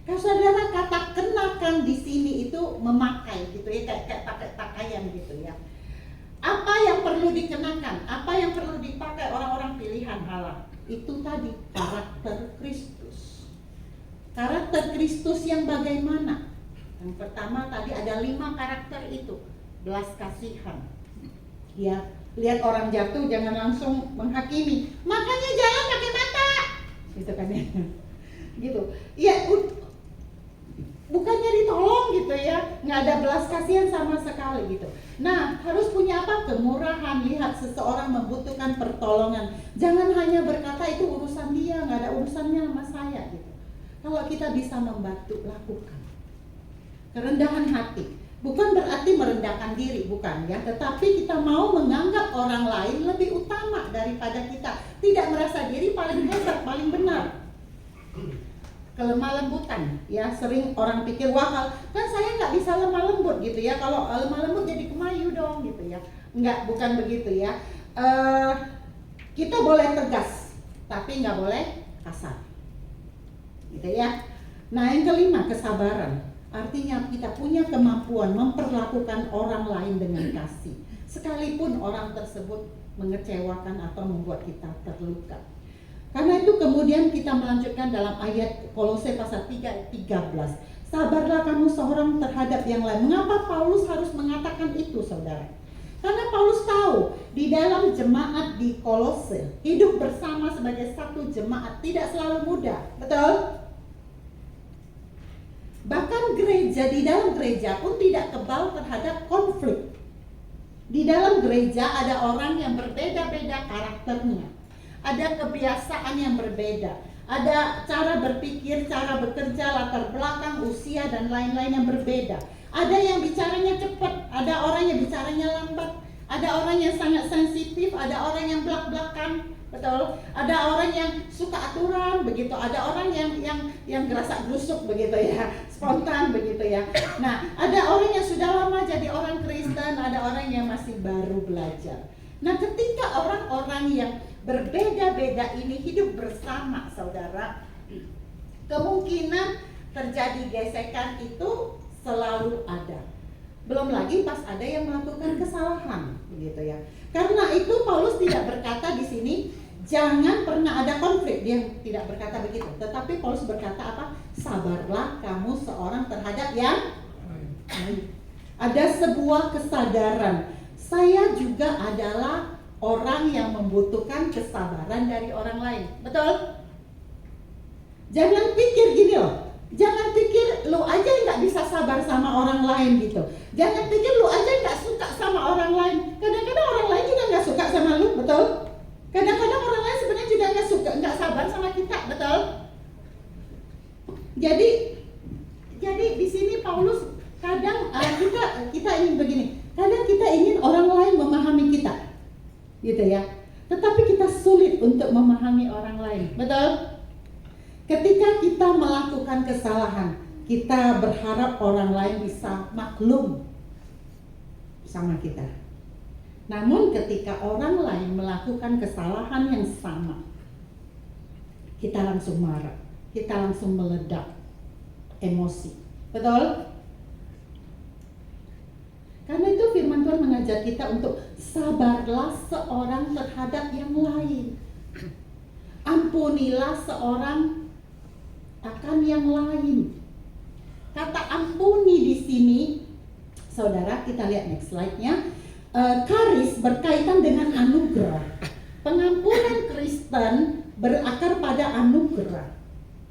Kalau saudara, kata kenakan di sini itu memakai gitu ya, kayak pakai pakaian gitu ya. Apa yang perlu dikenakan? Apa yang perlu dipakai orang-orang pilihan Allah? Itu tadi karakter Kristus. Karakter Kristus yang bagaimana? Yang pertama tadi ada 5 karakter itu. Belas kasihan. Ya, lihat orang jatuh jangan langsung menghakimi. Makanya jalan pakai mata. Gitu kan ya. Gitu. Ya, bukannya ditolong gitu ya, nggak ada belas kasihan sama sekali gitu. Nah, harus punya apa? Kemurahan. Lihat seseorang membutuhkan pertolongan, jangan hanya berkata itu urusan dia, nggak ada urusannya sama saya gitu. Kalau kita bisa membantu, lakukan. Kerendahan hati bukan berarti merendahkan diri, bukan ya, tetapi kita mau menganggap orang lain lebih utama daripada kita, tidak merasa diri paling hebat, paling benar. Kelemah lembutan, ya, sering orang pikir, wah kan saya nggak bisa lemah lembut gitu ya, kalau lemah lembut jadi kemayu dong gitu ya. Enggak, bukan begitu ya. Kita boleh tegas, tapi nggak boleh kasar, gitu ya. Nah, yang kelima, kesabaran. Artinya kita punya kemampuan memperlakukan orang lain dengan kasih, sekalipun orang tersebut mengecewakan atau membuat kita terluka. Karena itu kemudian kita melanjutkan dalam ayat Kolose pasal 3:13. Sabarlah kamu seorang terhadap yang lain. Mengapa Paulus harus mengatakan itu, saudara? Karena Paulus tahu di dalam jemaat di Kolose, hidup bersama sebagai satu jemaat tidak selalu mudah, betul? Bahkan gereja, di dalam gereja pun tidak kebal terhadap konflik. Di dalam gereja ada orang yang berbeda-beda karakternya. Ada kebiasaan yang berbeda, ada cara berpikir, cara bekerja, latar belakang, usia, dan lain-lain yang berbeda. Ada yang bicaranya cepat, ada orang yang bicaranya lambat, ada orang yang sangat sensitif, ada orang yang belak-belakan, betul? Ada orang yang suka aturan, begitu. Ada orang yang gerasak gerusuk, begitu ya, spontan, begitu ya. Nah, ada orang yang sudah lama jadi orang Kristen, ada orang yang masih baru belajar. Nah, ketika orang-orang yang berbeda-beda ini hidup bersama, saudara, kemungkinan terjadi gesekan itu selalu ada. Belum lagi pas ada yang melakukan kesalahan, gitu ya. Karena itu Paulus tidak berkata di sini jangan pernah ada konflik, dia tidak berkata begitu. Tetapi Paulus berkata apa? Sabarlah kamu seorang terhadap yang lain. Ada sebuah kesadaran. Saya juga adalah orang yang membutuhkan kesabaran dari orang lain. Betul? Jangan pikir gini loh. Jangan pikir lu aja nggak bisa sabar sama orang lain gitu. Jangan pikir lu aja nggak suka sama orang lain. Kadang-kadang orang lain juga nggak suka sama lu, betul? Kadang-kadang orang lain sebenarnya juga nggak sabar sama kita, betul? Jadi di sini Paulus kadang kita ingin begini. Kadang kita ingin orang lain memahami kita, gitu ya. Tetapi kita sulit untuk memahami orang lain, betul? Ketika kita melakukan kesalahan, kita berharap orang lain bisa maklum sama kita. Namun ketika orang lain melakukan kesalahan yang sama, kita langsung marah, kita langsung meledak emosi. Betul? Karena itu firman Tuhan mengajar kita untuk sabarlah seorang terhadap yang lain. Ampunilah seorang akan yang lain. Kata ampuni di sini, saudara, kita lihat next slide-nya. Karis berkaitan dengan anugerah. Pengampunan Kristen berakar pada anugerah.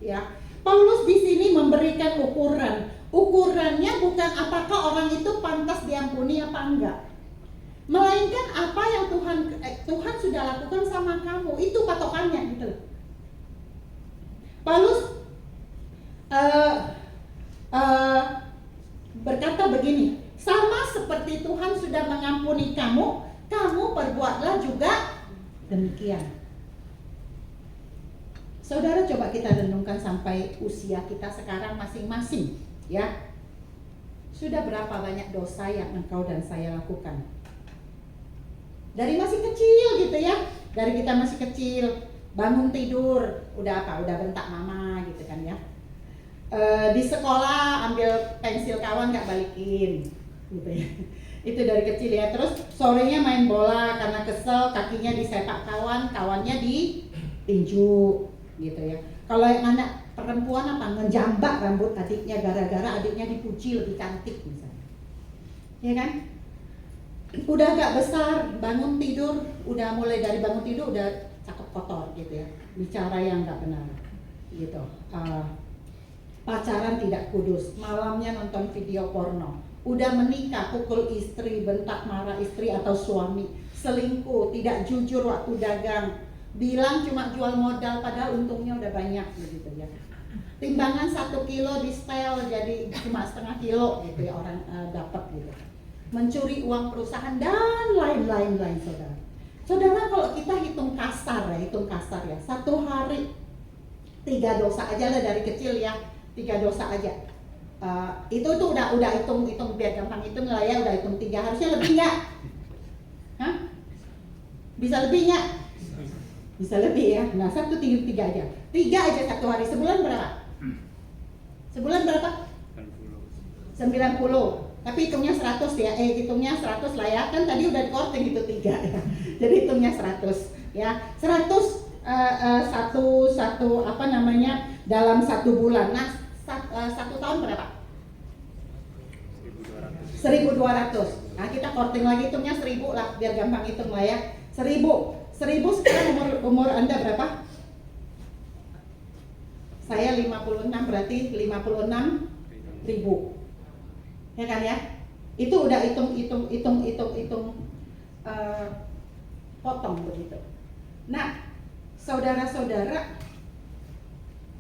Ya, Paulus di sini memberikan ukuran. Ukurannya bukan apakah orang itu pantas diampuni apa enggak, melainkan apa yang Tuhan sudah lakukan sama kamu. Itu patokannya gitu. Paulus berkata begini, sama seperti Tuhan sudah mengampuni kamu, kamu perbuatlah juga demikian. Saudara, coba kita renungkan sampai usia kita sekarang masing-masing, ya. Sudah berapa banyak dosa yang engkau dan saya lakukan? Dari masih kecil gitu ya. Dari kita masih kecil, bangun tidur, udah bentak mama gitu kan ya. Di sekolah ambil pensil kawan gak balikin gitu ya. Itu dari kecil ya. Terus sorenya main bola, karena kesel kakinya disepak kawannya ditinju gitu ya. Kalau yang anak perempuan apa, ngejambak rambut adiknya gara-gara adiknya dipuji lebih cantik misalnya, ya kan? Udah agak besar, bangun tidur, udah mulai dari bangun tidur udah cakep kotor gitu ya, bicara yang gak benar gitu. Pacaran tidak kudus, malamnya nonton video porno, udah menikah pukul istri, bentak marah istri atau suami, selingkuh, tidak jujur waktu dagang, bilang cuma jual modal padahal untungnya udah banyak begitu ya. Timbangan 1 kilo di setel jadi cuma setengah kilo gitu ya orang dapat gitu. Mencuri uang perusahaan dan lain-lain saudara. Saudara, kalau kita hitung kasar ya, 1 hari 3 dosa aja lah dari kecil ya. 3 dosa aja. Itu udah hitung biar gampang hitung lah ya, udah hitung 3, harusnya lebih nggak? Hah? Bisa lebih nggak? Bisa lebih ya. Nah, 1 3 aja. 3 aja 1 hari. Sebulan berapa? Sebulan berapa? 90. Tapi hitungnya 100 ya. Hitungnya 100 lah ya. Kan tadi udah di-korting itu 3 ya. Jadi hitungnya 100 ya. 100 dalam 1 bulan. Nah, 1 tahun berapa? 1.200. Nah, kita korting lagi, hitungnya 1.000 lah, biar gampang hitung lah ya. 1.000 sekarang umur Anda berapa? Saya 56, berarti 56.000. Ya kan ya? Itu udah hitung potong begitu. Nah, saudara-saudara,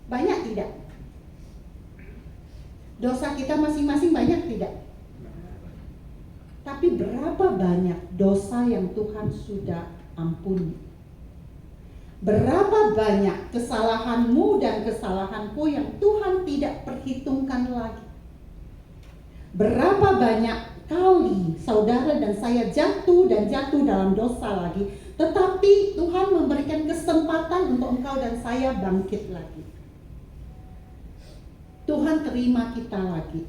banyak tidak? Dosa kita masing-masing banyak tidak? Tapi berapa banyak dosa yang Tuhan sudah ampuni? Berapa banyak kesalahanmu dan kesalahanku yang Tuhan tidak perhitungkan lagi? Berapa banyak kali saudara dan saya jatuh dalam dosa lagi, Tetapi Tuhan memberikan kesempatan untuk engkau dan saya bangkit lagi. Tuhan terima kita lagi.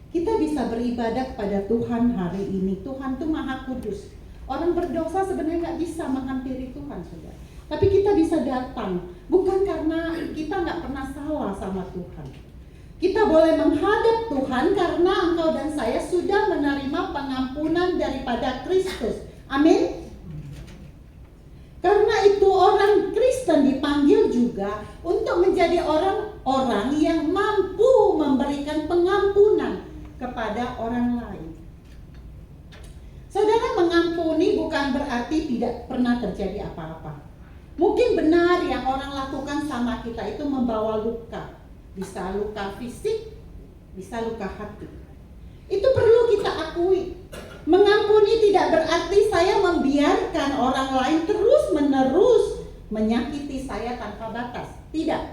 Kita bisa beribadah kepada Tuhan hari ini. Tuhan itu Maha Kudus. Orang berdosa sebenarnya nggak bisa menghampiri Tuhan, saudara. Tapi kita bisa datang, bukan karena kita nggak pernah salah sama Tuhan. Kita boleh menghadap Tuhan karena engkau dan saya sudah menerima pengampunan daripada Kristus. Amin. Karena itu orang Kristen dipanggil juga untuk menjadi orang-orang yang mampu memberikan pengampunan kepada orang lain. Saudara, mengampuni bukan berarti tidak pernah terjadi apa-apa. Mungkin benar yang orang lakukan sama kita itu membawa luka. Bisa luka fisik, bisa luka hati. Itu perlu kita akui. Mengampuni tidak berarti saya membiarkan orang lain terus-menerus menyakiti saya tanpa batas. Tidak.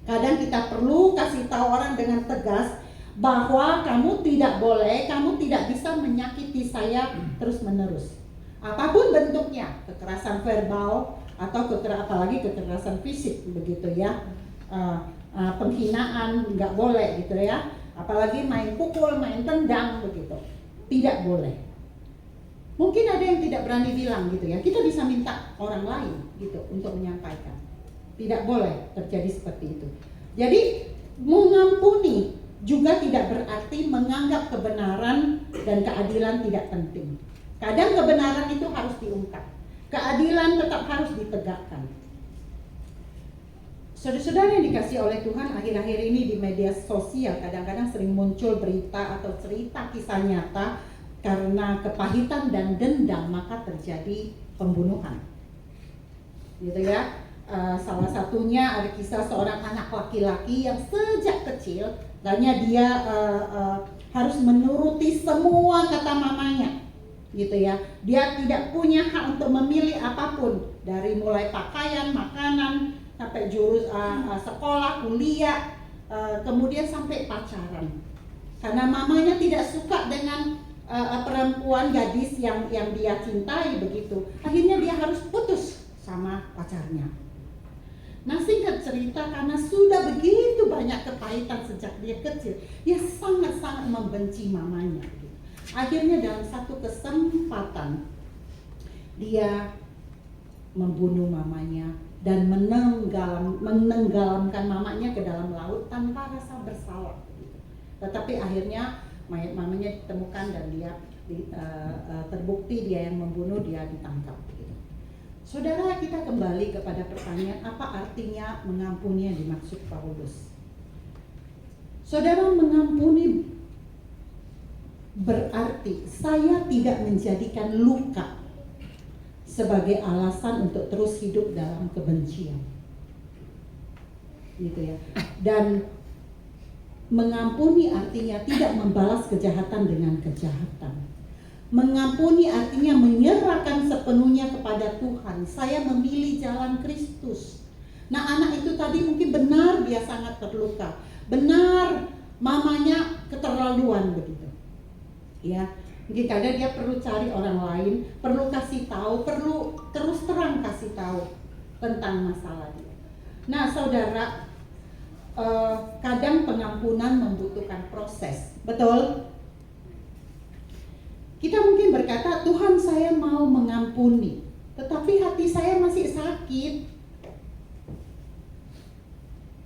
Kadang kita perlu kasih tahu orang dengan tegas bahwa kamu tidak boleh, kamu tidak bisa menyakiti saya terus-menerus. Apapun bentuknya, kekerasan verbal atau apalagi kekerasan fisik, begitu ya. Penghinaan nggak boleh gitu ya. Apalagi main pukul, main tendang begitu. Tidak boleh. Mungkin ada yang tidak berani bilang gitu ya. Kita bisa minta orang lain gitu untuk menyampaikan. Tidak boleh terjadi seperti itu. Jadi mengampuni juga tidak berarti menganggap kebenaran dan keadilan tidak penting. Kadang kebenaran itu harus diungkap. Keadilan tetap harus ditegakkan. Saudara-saudara yang dikasih oleh Tuhan, akhir-akhir ini di media sosial kadang-kadang sering muncul berita atau cerita kisah nyata karena kepahitan dan dendam maka terjadi pembunuhan. Gitu ya. Salah satunya ada kisah seorang anak laki-laki yang sejak kecil tanya dia harus menuruti semua kata mamanya. Gitu ya. Dia tidak punya hak untuk memilih apapun, dari mulai pakaian, makanan, sampai sekolah, kuliah, kemudian sampai pacaran. Karena mamanya tidak suka dengan perempuan gadis yang dia cintai begitu. Akhirnya dia harus putus sama pacarnya. Nah, singkat cerita, karena sudah begitu banyak kepahitan sejak dia kecil, dia sangat-sangat membenci mamanya. Akhirnya dalam satu kesempatan dia membunuh mamanya dan menenggelamkan mamanya ke dalam laut tanpa rasa bersalah. Tetapi akhirnya mayat mamanya ditemukan dan dia terbukti dia yang membunuh, dia ditangkap. Saudara, kita kembali kepada pertanyaan, apa artinya mengampuni yang dimaksud Paulus? Saudara, mengampuni berarti saya tidak menjadikan luka sebagai alasan untuk terus hidup dalam kebencian, gitu ya. Dan mengampuni artinya tidak membalas kejahatan dengan kejahatan. Mengampuni artinya menyerahkan sepenuhnya kepada Tuhan. Saya memilih jalan Kristus. Nah, anak itu tadi mungkin benar dia sangat terluka, benar mamanya keterlaluan begitu. Ya, mungkin kadang dia perlu cari orang lain, perlu kasih tahu, perlu terus terang kasih tahu tentang masalah dia. Nah, saudara, kadang pengampunan membutuhkan proses, betul? Kita mungkin berkata, Tuhan saya mau mengampuni, tetapi hati saya masih sakit.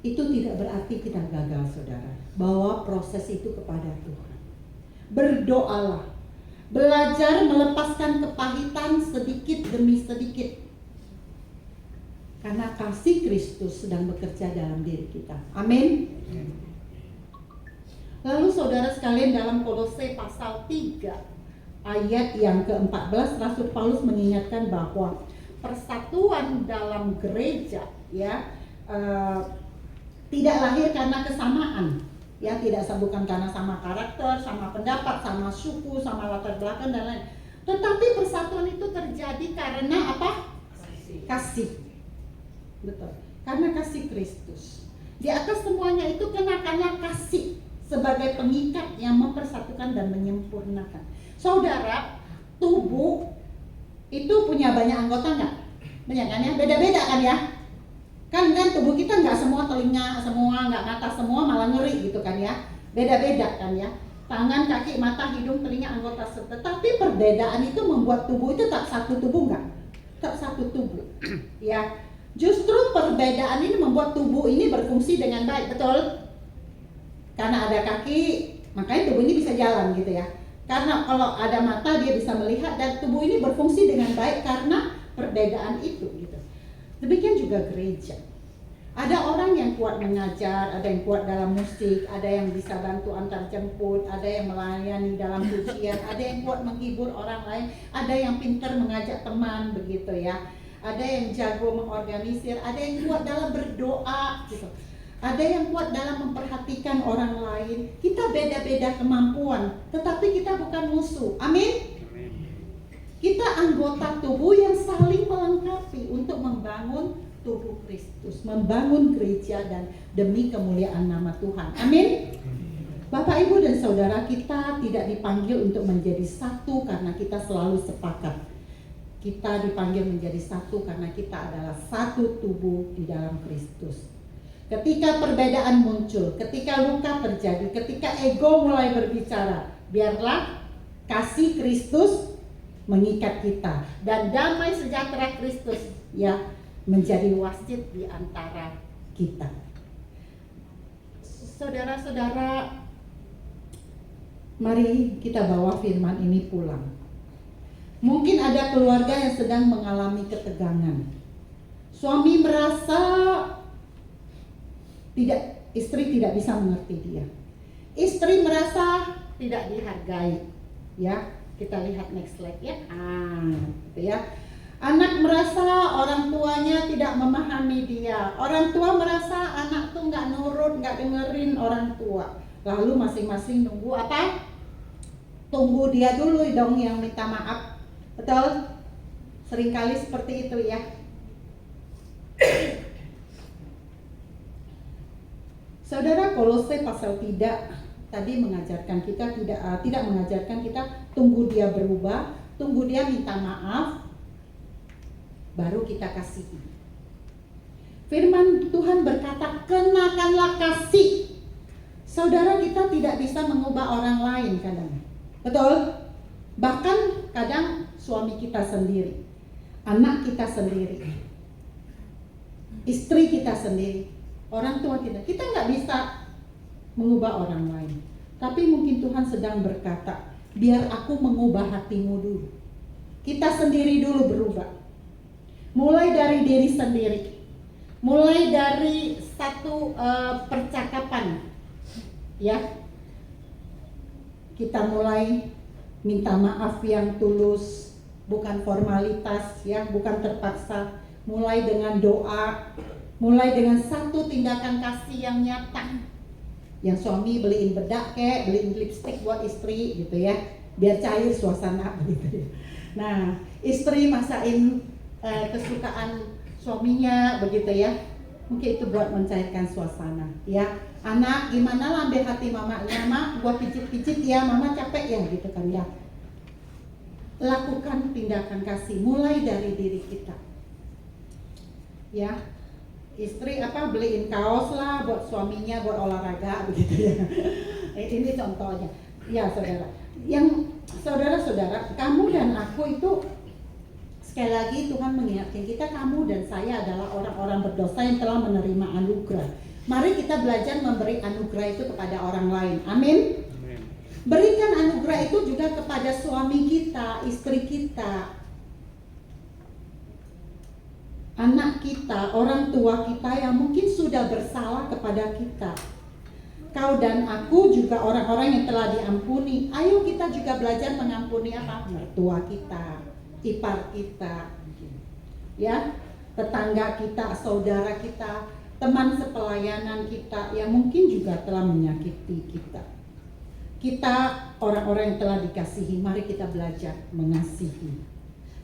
Itu tidak berarti kita gagal, saudara. Bawa proses itu kepada Tuhan. Berdoalah, belajar melepaskan kepahitan sedikit demi sedikit, karena kasih Kristus sedang bekerja dalam diri kita. Amin. Lalu saudara sekalian, dalam Kolose pasal 3 ayat yang ke-14, Rasul Paulus mengingatkan bahwa persatuan dalam gereja ya tidak lahir karena kesamaan. Ya, tidak bukan karena sama karakter, sama pendapat, sama suku, sama latar belakang dan lain. Tetapi persatuan itu terjadi karena apa? Kasih. Betul. Karena kasih Kristus. Di atas semuanya itu karena kasih sebagai pengikat yang mempersatukan dan menyempurnakan. Saudara, tubuh itu punya banyak anggota nggak? Banyak kan ya? Beda-beda kan ya? Kan tubuh kita nggak semua telinga, semua nggak mata, semua malah ngeri gitu kan ya? Beda-beda kan ya? Tangan, kaki, mata, hidung, telinga, anggota. Tetapi perbedaan itu membuat tubuh itu tak satu tubuh nggak? Tak satu tubuh. Ya, justru perbedaan ini membuat tubuh ini berfungsi dengan baik, betul? Karena ada kaki, makanya tubuh ini bisa jalan gitu ya. Karena kalau ada mata dia bisa melihat dan tubuh ini berfungsi dengan baik karena perbedaan itu gitu. Demikian juga gereja. Ada orang yang kuat mengajar, ada yang kuat dalam musik, ada yang bisa bantu antar jemput, ada yang melayani dalam pujian, ada yang kuat menghibur orang lain, ada yang pintar mengajak teman begitu ya. Ada yang jago mengorganisir, ada yang kuat dalam berdoa gitu. Ada yang kuat dalam memperhatikan orang lain. Kita beda-beda kemampuan, tetapi kita bukan musuh. Amin. Kita anggota tubuh yang saling melengkapi untuk membangun tubuh Kristus, membangun gereja dan demi kemuliaan nama Tuhan. Amin. Bapak, Ibu dan Saudara, kita tidak dipanggil untuk menjadi satu karena kita selalu sepakat. Kita dipanggil menjadi satu karena kita adalah satu tubuh di dalam Kristus. Ketika perbedaan muncul, ketika luka terjadi, ketika ego mulai berbicara, biarlah kasih Kristus mengikat kita dan damai sejahtera Kristus ya menjadi wasit di antara kita. Saudara-saudara, mari kita bawa firman ini pulang. Mungkin ada keluarga yang sedang mengalami ketegangan. Suami merasa istri tidak bisa mengerti dia. Istri merasa tidak dihargai. Ya, kita lihat next slide ya. Gitu ya. Anak merasa orang tuanya tidak memahami dia. Orang tua merasa anak tuh nggak nurut, nggak dengerin orang tua. Lalu masing-masing nunggu apa? Tunggu dia dulu dong yang minta maaf. Betul? Seringkali seperti itu ya. Saudara, Kolose pasal 3 tadi mengajarkan kita tidak mengajarkan kita tunggu dia berubah, tunggu dia minta maaf, baru kita kasihi. Firman Tuhan berkata, kenakanlah kasih. Saudara, kita tidak bisa mengubah orang lain kadang. Betul? Bahkan kadang suami kita sendiri, anak kita sendiri, istri kita sendiri, orang tua kita. Kita nggak bisa mengubah orang lain. Tapi mungkin Tuhan sedang berkata, biar aku mengubah hatimu dulu. Kita sendiri dulu berubah. Mulai dari diri sendiri, mulai dari satu percakapan, ya. Kita mulai minta maaf yang tulus, bukan formalitas, ya, bukan terpaksa. Mulai dengan doa, mulai dengan satu tindakan kasih yang nyata. Yang suami beliin bedak beliin lipstik buat istri, gitu ya, biar cair suasana begitu. Nah, istri masakin kesukaan suaminya begitu ya, mungkin itu buat mencairkan suasana ya. Anak, gimana lambe hati mamanya, mak gua pijit-pijit ya, mama capek ya gitu kan ya. Lakukan tindakan kasih mulai dari diri kita ya. Istri beliin kaos lah buat suaminya buat olahraga begitu ya. Ini contohnya ya saudara. Yang saudara-saudara, kamu dan aku itu sekali lagi Tuhan mengingatkan kita, kamu dan saya adalah orang-orang berdosa yang telah menerima anugerah. Mari kita belajar memberi anugerah itu kepada orang lain. Amin. Berikan anugerah itu juga kepada suami kita, istri kita, anak kita, orang tua kita yang mungkin sudah bersalah kepada kita. Kau dan aku juga orang-orang yang telah diampuni. Ayo kita juga belajar mengampuni mertua kita, ipar kita, ya, tetangga kita, saudara kita, teman sepelayanan kita yang mungkin juga telah menyakiti kita. Kita orang-orang yang telah dikasihi, mari kita belajar mengasihi.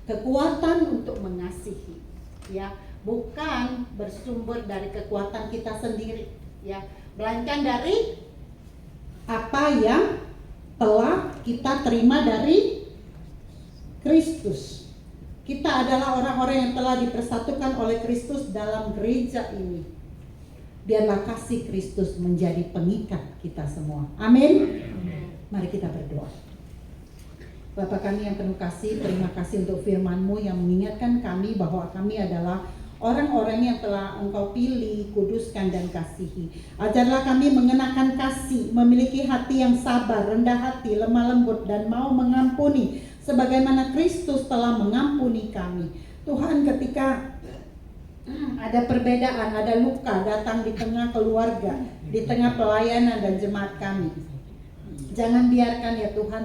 Kekuatan untuk mengasihi, ya, bukan bersumber dari kekuatan kita sendiri, ya, melainkan dari apa yang telah kita terima dari Kristus. Kita adalah orang-orang yang telah dipersatukan oleh Kristus dalam gereja ini. Biarlah kasih Kristus menjadi pengikat kita semua. Amin. Mari kita berdoa. Bapa kami yang penuh kasih, terima kasih untuk firman-Mu yang mengingatkan kami bahwa kami adalah orang-orang yang telah Engkau pilih, kuduskan dan kasihi. Ajarlah kami mengenakan kasih, memiliki hati yang sabar, rendah hati, lemah lembut dan mau mengampuni sebagaimana Kristus telah mengampuni kami. Tuhan, ketika ada perbedaan, ada luka datang di tengah keluarga, di tengah pelayanan dan jemaat kami, jangan biarkan ya Tuhan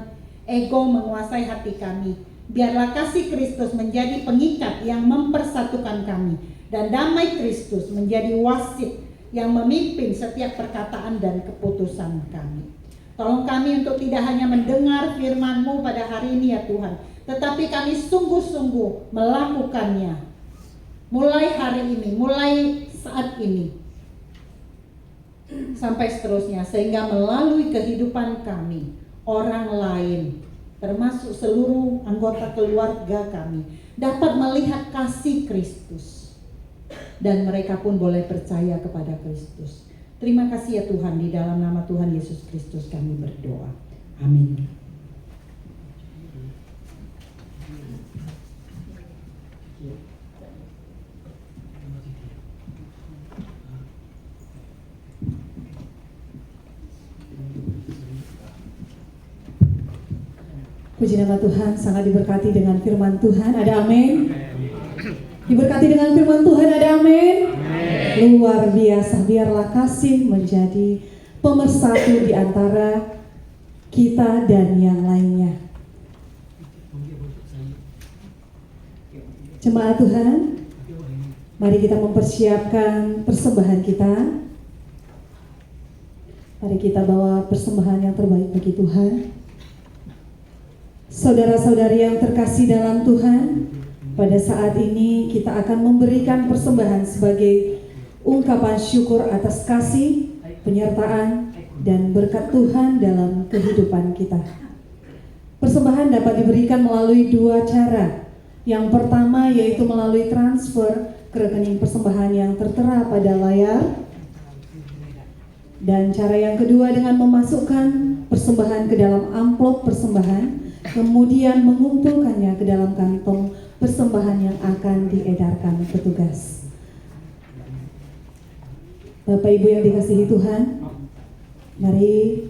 ego menguasai hati kami. Biarlah kasih Kristus menjadi pengikat yang mempersatukan kami, dan damai Kristus menjadi wasit yang memimpin setiap perkataan dan keputusan kami. Tolong kami untuk tidak hanya mendengar firman-Mu pada hari ini ya Tuhan, tetapi kami sungguh-sungguh melakukannya mulai hari ini, mulai saat ini sampai seterusnya, sehingga melalui kehidupan kami orang lain, termasuk seluruh anggota keluarga kami, dapat melihat kasih Kristus dan mereka pun boleh percaya kepada Kristus. Terima kasih ya Tuhan, di dalam nama Tuhan Yesus Kristus kami berdoa. Amin. Puji nama Tuhan, sangat diberkati dengan firman Tuhan. Ada amin? Diberkati dengan firman Tuhan, ada amin? Luar biasa, biarlah kasih menjadi pemersatu di antara kita dan yang lainnya. Jemaat Tuhan, mari kita mempersiapkan persembahan kita. Mari kita bawa persembahan yang terbaik bagi Tuhan. Saudara-saudari yang terkasih dalam Tuhan, pada saat ini kita akan memberikan persembahan sebagai ungkapan syukur atas kasih, penyertaan, dan berkat Tuhan dalam kehidupan kita. Persembahan dapat diberikan melalui dua cara. Yang pertama yaitu melalui transfer ke rekening persembahan yang tertera pada layar. Dan cara yang kedua dengan memasukkan persembahan ke dalam amplop persembahan, kemudian mengumpulkannya ke dalam kantong persembahan yang akan diedarkan petugas. Bapak Ibu yang dikasihi Tuhan, mari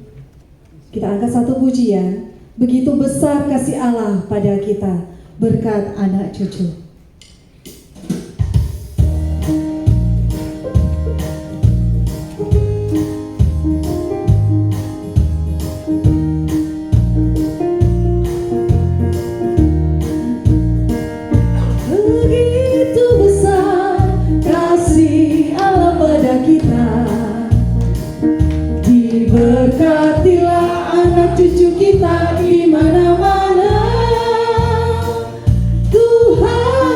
kita angkat satu pujian. Begitu besar kasih Allah pada kita berkat anak cucu. Berkatilah anak cucu kita di mana-mana, Tuhan.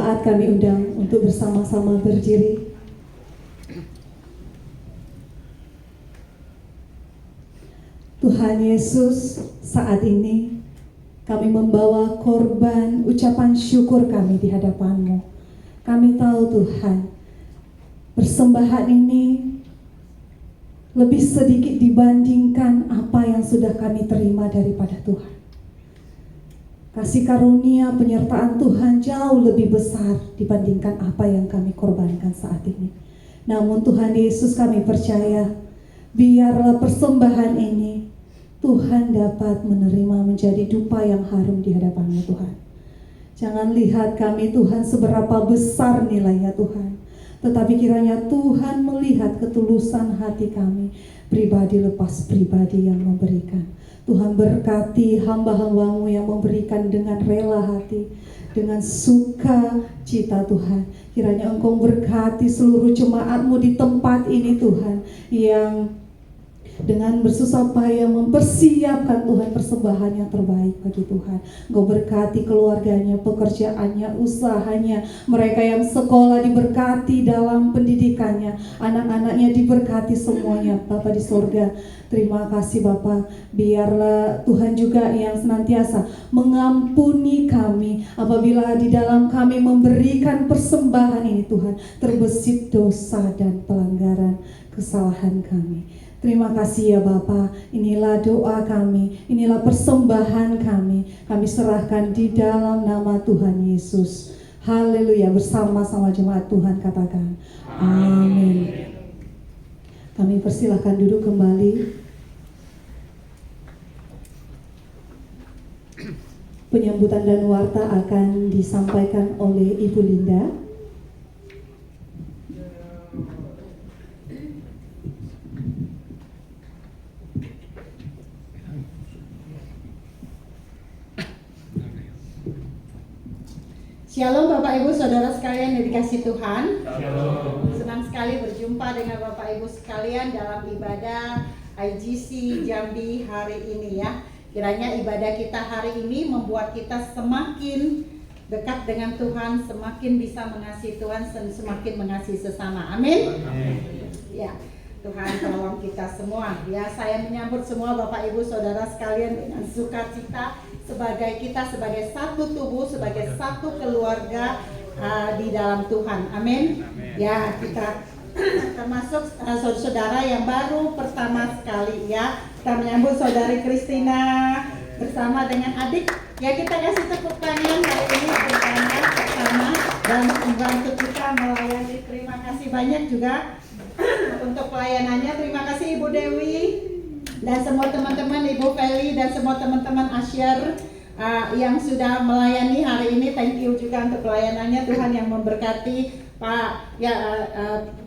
Jemaat kami undang untuk bersama-sama berdiri. Tuhan Yesus, saat ini kami membawa korban ucapan syukur kami di hadapan-Mu. Kami tahu Tuhan, persembahan ini lebih sedikit dibandingkan apa yang sudah kami terima daripada Tuhan. Kasih karunia penyertaan Tuhan jauh lebih besar dibandingkan apa yang kami korbankan saat ini. Namun Tuhan Yesus, kami percaya, biarlah persembahan ini Tuhan dapat menerima menjadi dupa yang harum di hadapan-Mu Tuhan. Jangan lihat kami Tuhan seberapa besar nilainya Tuhan, tetapi kiranya Tuhan melihat ketulusan hati kami, pribadi lepas pribadi yang memberikan. Tuhan berkati hamba-hamba-Mu yang memberikan dengan rela hati, dengan suka cita Tuhan. Kiranya Engkau berkati seluruh jemaat-Mu di tempat ini Tuhan, yang dengan bersusah payah mempersiapkan Tuhan persembahan yang terbaik bagi Tuhan. Engkau berkati keluarganya, pekerjaannya, usahanya, mereka yang sekolah diberkati dalam pendidikannya, anak-anaknya diberkati semuanya. Bapa di sorga, terima kasih Bapa. Biarlah Tuhan juga yang senantiasa mengampuni kami apabila di dalam kami memberikan persembahan ini Tuhan, terbesit dosa dan pelanggaran kesalahan kami. Terima kasih ya Bapa, inilah doa kami, inilah persembahan kami serahkan di dalam nama Tuhan Yesus. Haleluya, bersama-sama jemaat Tuhan katakan amin. Kami persilahkan duduk kembali. Penyambutan dan warta akan disampaikan oleh Ibu Linda. Shalom Bapak Ibu Saudara sekalian yang dikasihi Tuhan. Shalom. Senang sekali berjumpa dengan Bapak Ibu sekalian dalam ibadah IGC Jambi hari ini ya. Kiranya ibadah kita hari ini membuat kita semakin dekat dengan Tuhan, semakin bisa mengasihi Tuhan, dan semakin mengasihi sesama. Amin. Ya, Tuhan tolong kita semua. Ya, saya menyambut semua Bapak Ibu Saudara sekalian dengan sukacita, kita sebagai satu tubuh, sebagai satu keluarga di dalam Tuhan. Amin. Ya, kita termasuk saudara yang baru pertama sekali ya. Kita menyambut Saudari Kristina bersama dengan adik. Ya, kita kasih tepuk tangan hari ini bersama dan membantu kita melayani. Terima kasih banyak juga untuk pelayanannya. Terima kasih Ibu Dewi dan semua teman-teman, Ibu Feli dan semua teman-teman Asyar yang sudah melayani hari ini. Thank you juga untuk pelayanannya. Tuhan yang memberkati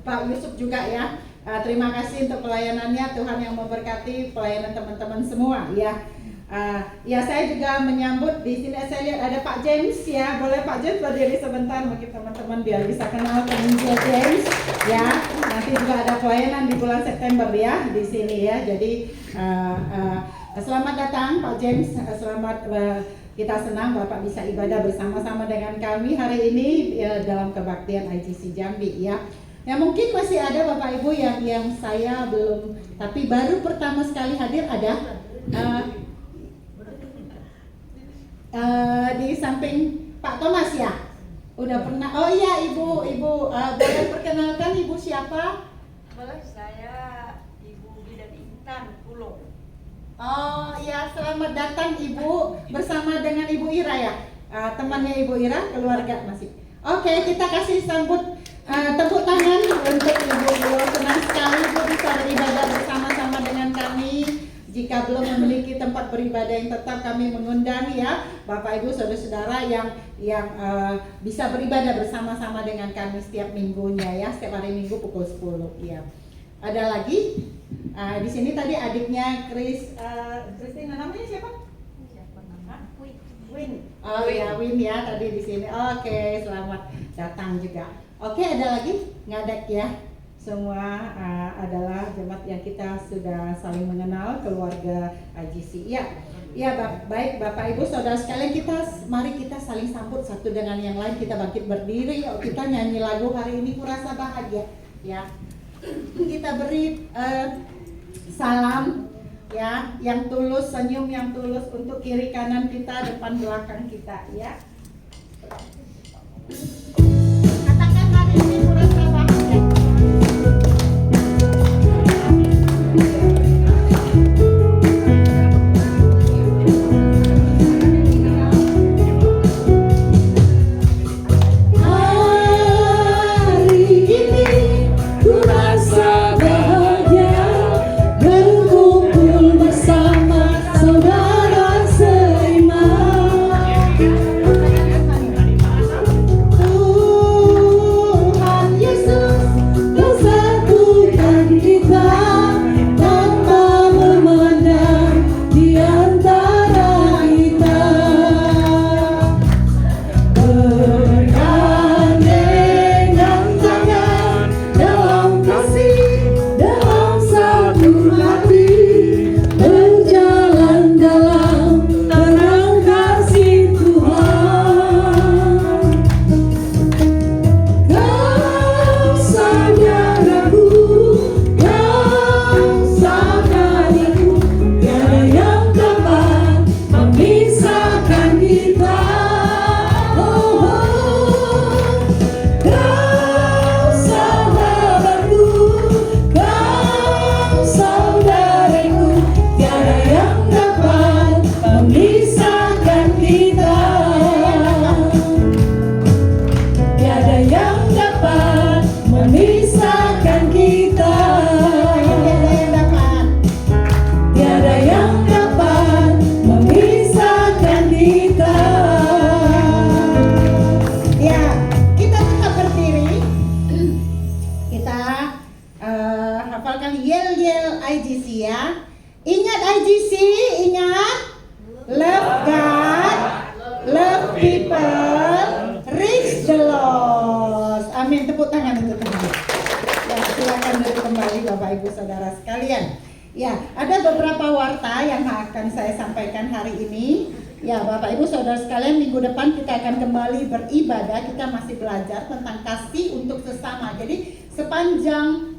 Pak Yusuf juga ya. Terima kasih untuk pelayanannya. Tuhan yang memberkati pelayanan teman-teman semua ya. Ya, saya juga menyambut di sini. Saya lihat ada Pak James ya. Boleh Pak James berdiri sebentar mungkin teman-teman biar bisa kenal penginjil James ya. Nanti juga ada pelayanan di bulan September ya di sini ya. Jadi selamat datang Pak James. Selamat, kita senang Bapak bisa ibadah bersama-sama dengan kami hari ini dalam kebaktian IGC Jambi ya. Ya, mungkin masih ada Bapak Ibu yang saya belum, tapi baru pertama sekali hadir ada di samping Pak Thomas ya. Udah pernah. Oh iya, Ibu boleh perkenalkan Ibu siapa? Boleh, saya Ibu Bidan Intan Pulau. Oh ya, selamat datang Ibu bersama dengan Ibu Ira ya. Temannya Ibu Ira, keluarga masih. Oke, kita kasih sambut tepuk tangan untuk Ibu. Senang sekali Ibu bisa beribadah bersama-sama dengan kami. Jika belum memiliki tempat beribadah yang tetap, kami mengundang ya Bapak Ibu saudara-saudara yang bisa beribadah bersama-sama dengan kami setiap minggunya ya, setiap hari Minggu pukul 10 ya. Ada lagi di sini tadi adiknya Kristina, namanya siapa? Win. Oh ya, Win ya tadi di sini. Oke, selamat datang juga. Oke, ada lagi? Ngadek ya. semua adalah jemaat yang kita sudah saling mengenal, keluarga IGC. Ya, baik Bapak Ibu Saudara sekalian, mari kita saling sambut satu dengan yang lain. Kita bangkit berdiri, yuk kita nyanyi lagu hari ini Kurasa Bahagia. Ya, kita beri salam ya, yang tulus, senyum yang tulus untuk kiri kanan kita, depan belakang kita. Ya, katakan hari ini Kurasa Bahagia. Beribadah, kita masih belajar tentang kasih untuk sesama. Jadi sepanjang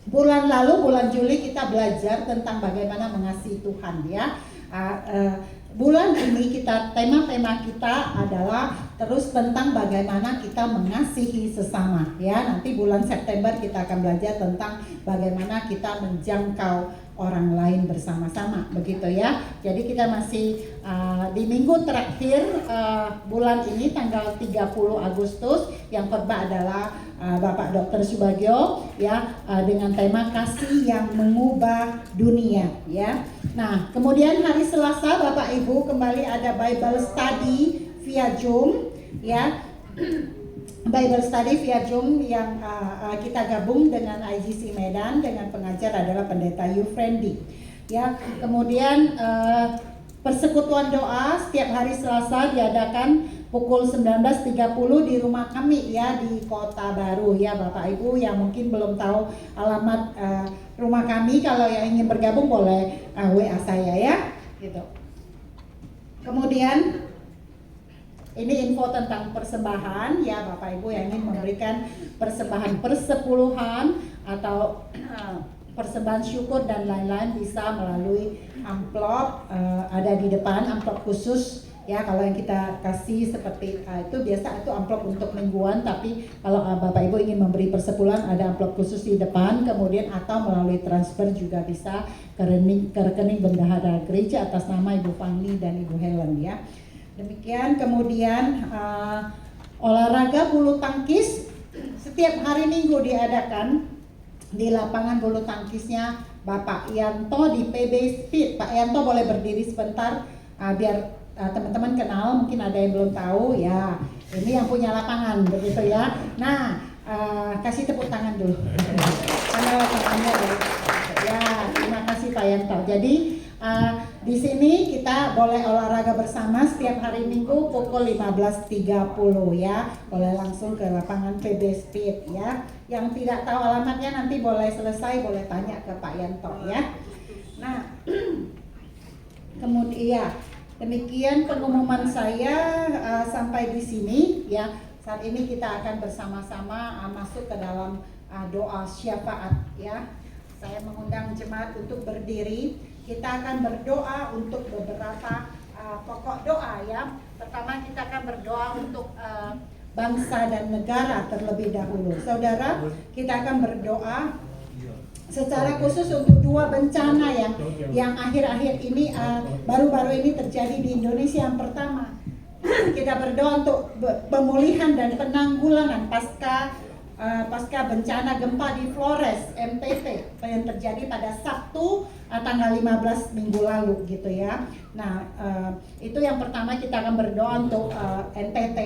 bulan lalu, bulan Juli, kita belajar tentang bagaimana mengasihi Tuhan ya. Bulan ini tema-tema kita adalah terus tentang bagaimana kita mengasihi sesama ya. Nanti bulan September kita akan belajar tentang bagaimana kita menjangkau orang lain bersama-sama, begitu ya. Jadi kita masih di minggu terakhir bulan ini tanggal 30 Agustus, yang khotbah adalah Bapak Dr. Subagio ya, dengan tema kasih yang mengubah dunia ya. Nah, kemudian hari Selasa Bapak Ibu kembali ada Bible study via Zoom ya. Bible study via Zoom yang kita gabung dengan IGC Medan, dengan pengajar adalah Pendeta Yufrendi. Ya, kemudian persekutuan doa setiap hari Selasa diadakan pukul 19.30 di rumah kami ya, di Kota Baru ya Bapak Ibu yang mungkin belum tahu alamat rumah kami, kalau yang ingin bergabung boleh WA saya ya gitu. Kemudian ini info tentang persembahan ya Bapak Ibu yang ingin memberikan persembahan persepuluhan atau persembahan syukur dan lain-lain bisa melalui amplop, ada di depan amplop khusus ya. Kalau yang kita kasih seperti itu biasa itu amplop untuk mingguan, tapi kalau Bapak Ibu ingin memberi persepuluhan ada amplop khusus di depan, kemudian atau melalui transfer juga bisa ke rekening bendahara gereja atas nama Ibu Fangli dan Ibu Helen ya. Demikian. Kemudian olahraga bulu tangkis setiap hari Minggu diadakan di lapangan bulu tangkisnya Bapak Yanto di PB Speed. Pak Yanto boleh berdiri sebentar biar teman-teman kenal, mungkin ada yang belum tahu ya. Ini yang punya lapangan begitu ya. Nah, kasih tepuk tangan dulu. Karena lapangannya ya. Terima kasih Pak Yanto. Jadi Di sini kita boleh olahraga bersama setiap hari Minggu pukul 15.30 ya. Boleh langsung ke lapangan PB Speed ya. Yang tidak tahu alamatnya nanti boleh selesai boleh tanya ke Pak Yanto ya. Nah, kemudian demikian pengumuman saya sampai di sini ya. Saat ini kita akan bersama-sama masuk ke dalam doa syafaat ya. Saya mengundang jemaat untuk berdiri. Kita akan berdoa untuk beberapa pokok doa ya. Pertama kita akan berdoa untuk bangsa dan negara terlebih dahulu. Saudara, kita akan berdoa secara khusus untuk dua bencana yang akhir-akhir ini baru-baru ini terjadi di Indonesia. Yang pertama, kita berdoa untuk pemulihan dan penanggulangan pasca bencana gempa di Flores, NTT yang terjadi pada Sabtu tanggal 15 minggu lalu gitu ya. Nah, itu yang pertama kita akan berdoa untuk NTT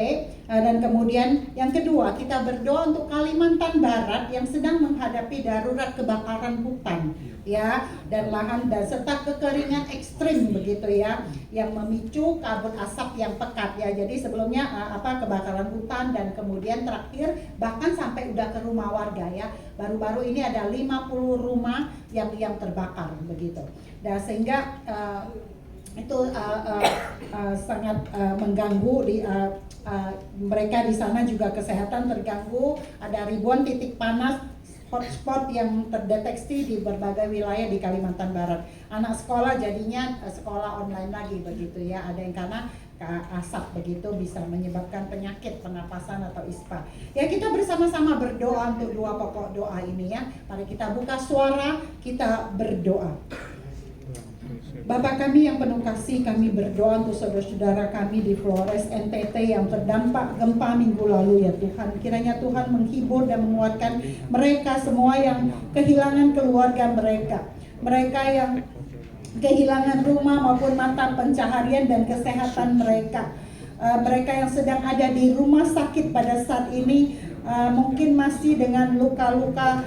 dan kemudian yang kedua kita berdoa untuk Kalimantan Barat yang sedang menghadapi darurat kebakaran hutan ya dan lahan dan serta kekeringan ekstrim begitu ya yang memicu kabut asap yang pekat ya. Jadi sebelumnya kebakaran hutan dan kemudian terakhir bahkan sampai udah ke rumah warga ya. Baru-baru ini ada 50 rumah yang terbakar begitu. Dan sehingga itu sangat mengganggu di mereka di sana juga kesehatan terganggu. Ada ribuan titik panas hotspot yang terdeteksi di berbagai wilayah di Kalimantan Barat. Anak sekolah jadinya sekolah online lagi begitu ya. Ada yang karena asap begitu bisa menyebabkan penyakit pernapasan atau ISPA. Ya kita bersama-sama berdoa untuk dua pokok doa ini ya. Mari kita buka suara, kita berdoa. Bapa kami yang penuh kasih, kami berdoa untuk saudara-saudara kami di Flores, NTT yang terdampak gempa minggu lalu ya Tuhan. Kiranya Tuhan menghibur dan menguatkan mereka semua yang kehilangan keluarga mereka. Mereka yang kehilangan rumah maupun mata pencaharian dan kesehatan mereka. Mereka yang sedang ada di rumah sakit pada saat ini mungkin masih dengan luka-luka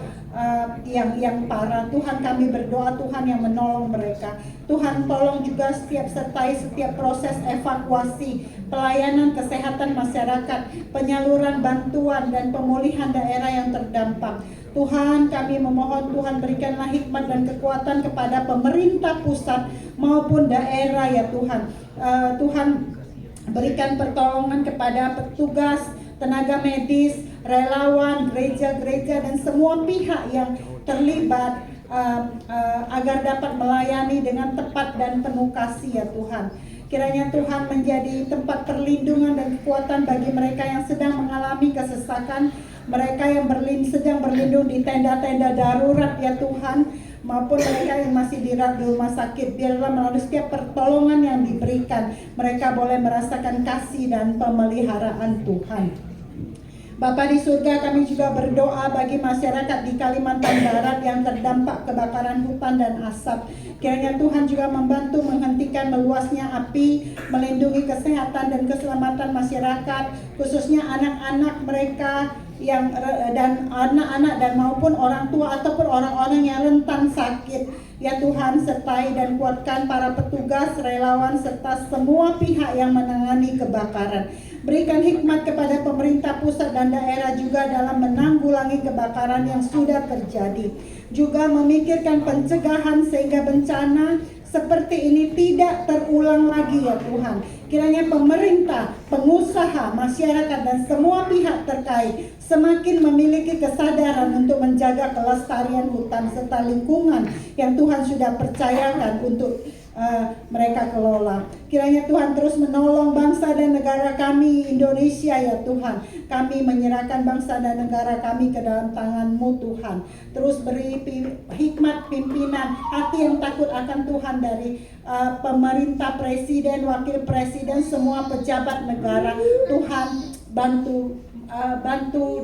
yang parah. Tuhan kami berdoa Tuhan yang menolong mereka. Tuhan tolong juga sertai setiap proses evakuasi, pelayanan kesehatan masyarakat, penyaluran bantuan dan pemulihan daerah yang terdampak. Tuhan kami memohon Tuhan berikanlah hikmat dan kekuatan kepada pemerintah pusat maupun daerah ya Tuhan. Tuhan berikan pertolongan kepada petugas, tenaga medis, relawan, gereja-gereja dan semua pihak yang terlibat agar dapat melayani dengan tepat dan penuh kasih ya Tuhan. Kiranya Tuhan menjadi tempat perlindungan dan kekuatan bagi mereka yang sedang mengalami kesesakan, mereka yang sedang berlindung di tenda-tenda darurat ya Tuhan, maupun mereka yang masih dirawat di rumah sakit. Biarlah melalui setiap pertolongan yang diberikan, mereka boleh merasakan kasih dan pemeliharaan Tuhan. Bapa di surga, kami juga berdoa bagi masyarakat di Kalimantan Barat yang terdampak kebakaran hutan dan asap. Kiranya Tuhan juga membantu menghentikan meluasnya api, melindungi kesehatan dan keselamatan masyarakat, khususnya anak-anak mereka yang dan anak-anak dan maupun orang tua ataupun orang-orang yang rentan sakit. Ya Tuhan, sertai dan kuatkan para petugas, relawan serta semua pihak yang menangani kebakaran. Berikan hikmat kepada pemerintah pusat dan daerah juga dalam menanggulangi kebakaran yang sudah terjadi. Juga memikirkan pencegahan sehingga bencana seperti ini tidak terulang lagi ya Tuhan. Kiranya pemerintah, pengusaha, masyarakat dan semua pihak terkait semakin memiliki kesadaran untuk menjaga kelestarian hutan serta lingkungan yang Tuhan sudah percayakan untuk mereka kelola. Kiranya Tuhan terus menolong bangsa dan negara kami Indonesia ya Tuhan. Kami menyerahkan bangsa dan negara kami ke dalam tangan-Mu Tuhan. Terus beri hikmat pimpinan, hati yang takut akan Tuhan dari pemerintah, presiden, wakil presiden, semua pejabat negara. Tuhan bantu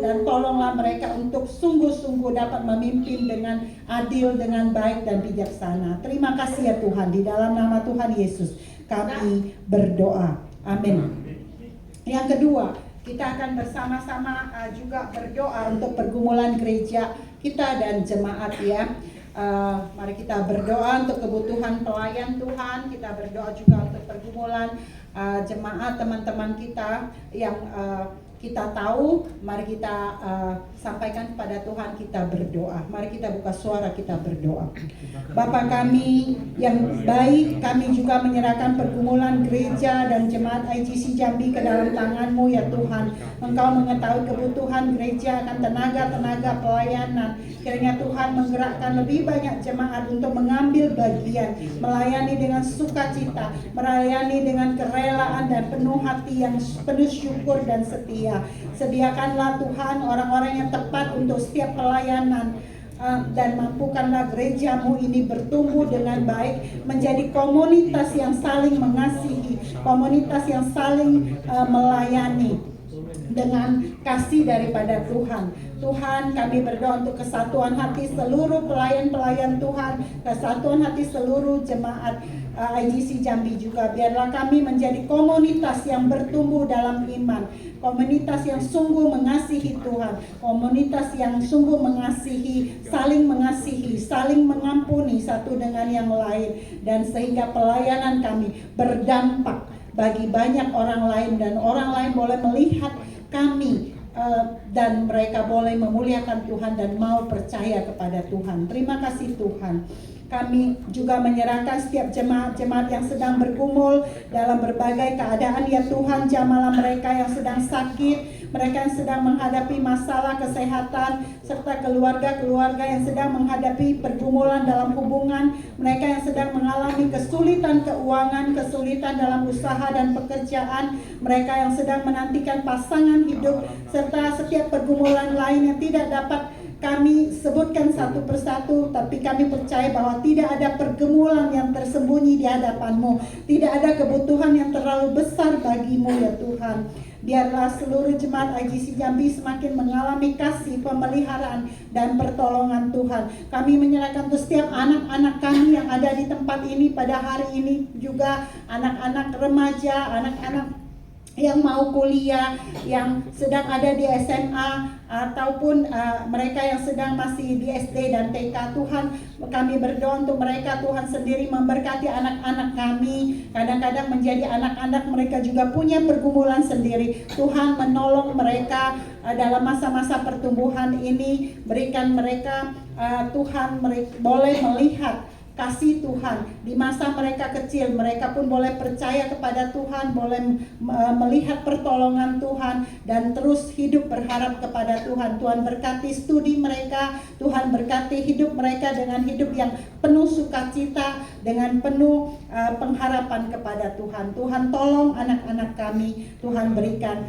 dan tolonglah mereka untuk sungguh-sungguh dapat memimpin dengan adil, dengan baik dan bijaksana. Terima kasih ya Tuhan, di dalam nama Tuhan Yesus kami berdoa. Amin. Yang kedua, kita akan bersama-sama juga berdoa untuk pergumulan gereja kita dan jemaat ya. Mari kita berdoa untuk kebutuhan pelayan Tuhan. Kita berdoa juga untuk pergumulan jemaat teman-teman kita yang kita tahu. Mari kita sampaikan kepada Tuhan, kita berdoa. Mari kita buka suara, kita berdoa. Bapa kami yang baik, kami juga menyerahkan pergumulan gereja dan jemaat IGC Jambi ke dalam tangan-Mu ya Tuhan. Engkau mengetahui kebutuhan gereja akan tenaga-tenaga pelayanan. Kiranya Tuhan menggerakkan lebih banyak jemaat untuk mengambil bagian, melayani dengan sukacita, melayani dengan kerelaan dan penuh hati yang penuh syukur dan setia. Sediakanlah Tuhan orang-orang yang tepat untuk setiap pelayanan, dan mampukanlah gereja-Mu ini bertumbuh dengan baik, menjadi komunitas yang saling mengasihi, komunitas yang saling melayani dengan kasih daripada Tuhan. Tuhan, kami berdoa untuk kesatuan hati seluruh pelayan-pelayan Tuhan, kesatuan hati seluruh jemaat IGC Jambi juga. Biarlah kami menjadi komunitas yang bertumbuh dalam iman, komunitas yang sungguh mengasihi Tuhan, komunitas yang sungguh mengasihi, saling mengampuni satu dengan yang lain, dan sehingga pelayanan kami berdampak bagi banyak orang lain, dan orang lain boleh melihat kami dan mereka boleh memuliakan Tuhan dan mau percaya kepada Tuhan. Terima kasih Tuhan. Kami juga menyerahkan setiap jemaat-jemaat yang sedang bergumul dalam berbagai keadaan ya Tuhan. Jamalah mereka yang sedang sakit, mereka yang sedang menghadapi masalah kesehatan, serta keluarga-keluarga yang sedang menghadapi pergumulan dalam hubungan, mereka yang sedang mengalami kesulitan keuangan, kesulitan dalam usaha dan pekerjaan, mereka yang sedang menantikan pasangan hidup, serta setiap pergumulan lain yang tidak dapat kami sebutkan satu persatu, tapi kami percaya bahwa tidak ada pergumulan yang tersembunyi di hadapan-Mu, tidak ada kebutuhan yang terlalu besar bagi-Mu ya Tuhan. Biarlah seluruh jemaat IGC Jambi semakin mengalami kasih, pemeliharaan, dan pertolongan Tuhan. Kami menyerahkan untuk setiap anak-anak kami yang ada di tempat ini pada hari ini, juga anak-anak remaja, anak-anak yang mau kuliah, yang sedang ada di SMA, ataupun mereka yang sedang masih di SD dan TK. Tuhan, kami berdoa untuk mereka. Tuhan sendiri memberkati anak-anak kami. Kadang-kadang menjadi anak-anak mereka juga punya pergumulan sendiri. Tuhan menolong mereka dalam masa-masa pertumbuhan ini. Berikan mereka, Tuhan, mereka boleh melihat kasih Tuhan di masa mereka kecil. Mereka pun boleh percaya kepada Tuhan, boleh melihat pertolongan Tuhan, dan terus hidup berharap kepada Tuhan. Tuhan berkati studi mereka, Tuhan berkati hidup mereka dengan hidup yang penuh sukacita, dengan penuh pengharapan kepada Tuhan. Tuhan tolong anak-anak kami, Tuhan berikan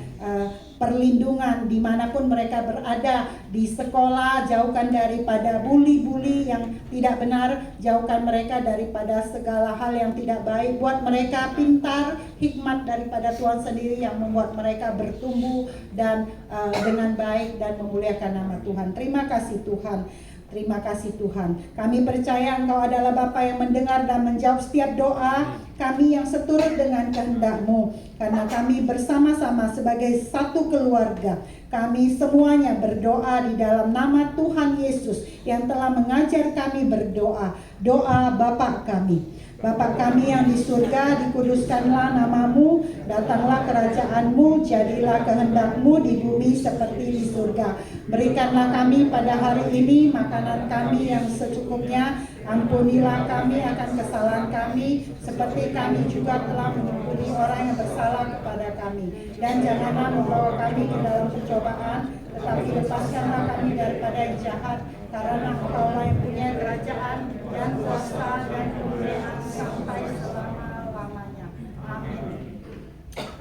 perlindungan dimanapun mereka berada, di sekolah, jauhkan daripada bully-bully yang tidak benar, jauhkan mereka daripada segala hal yang tidak baik. Buat mereka pintar, hikmat daripada Tuhan sendiri yang membuat mereka bertumbuh dan dengan baik dan memuliakan nama Tuhan. Terima kasih Tuhan. Terima kasih Tuhan. Kami percaya Engkau adalah Bapa yang mendengar dan menjawab setiap doa kami yang seturut dengan kehendak-Mu. Karena kami bersama-sama sebagai satu keluarga, kami semuanya berdoa di dalam nama Tuhan Yesus yang telah mengajar kami berdoa. Doa Bapa kami. Bapa kami yang di surga, dikuduskanlah nama-Mu, datanglah kerajaan-Mu, jadilah kehendak-Mu di bumi seperti di surga. Berikanlah kami pada hari ini makanan kami yang secukupnya. Ampunilah kami akan kesalahan kami, seperti kami juga telah mengampuni orang yang bersalah kepada kami. Dan janganlah membawa kami ke dalam pencobaan, tetapi lepaskanlah kami daripada yang jahat. Karena Engkaulah yang punya kerajaan dan kuasa dan kemuliaan sampai selama-lamanya. Amin.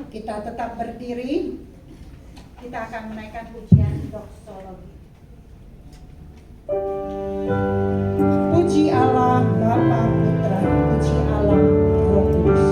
Kita tetap berdiri. Kita akan menaikkan pujian doksologi. Puji Allah Bapa Putra, puji Allah Roh Kudus.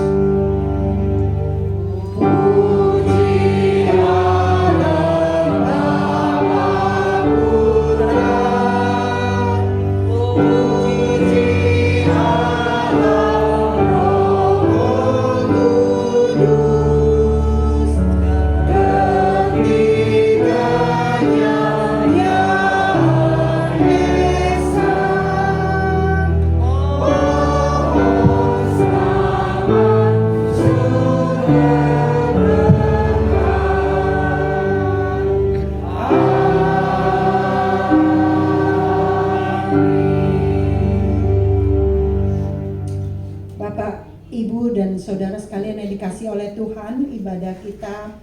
Bapak, Ibu, dan saudara sekalian yang dikasihi oleh Tuhan, ibadah kita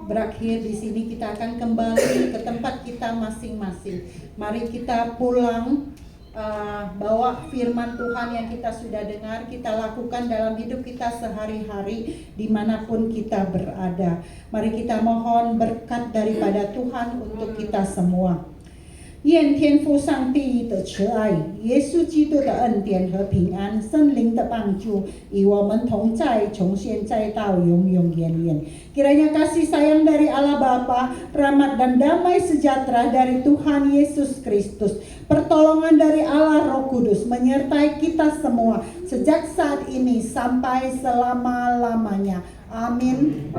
berakhir di sini. Kita akan kembali ke tempat kita masing-masing. Mari kita pulang, bawa firman Tuhan yang kita sudah dengar, kita lakukan dalam hidup kita sehari-hari dimanapun kita berada. Mari kita mohon berkat daripada Tuhan untuk kita semua. 愿天父上帝的慈爱、耶稣基督的恩典和平安、圣灵的帮助与我们同在，从现在到永永远远。Kiranya kasih sayang dari Allah Bapa, rahmat dan damai sejahtera dari Tuhan Yesus Kristus, pertolongan dari Allah Roh Kudus menyertai kita semua sejak saat ini sampai selama-lamanya. Amin.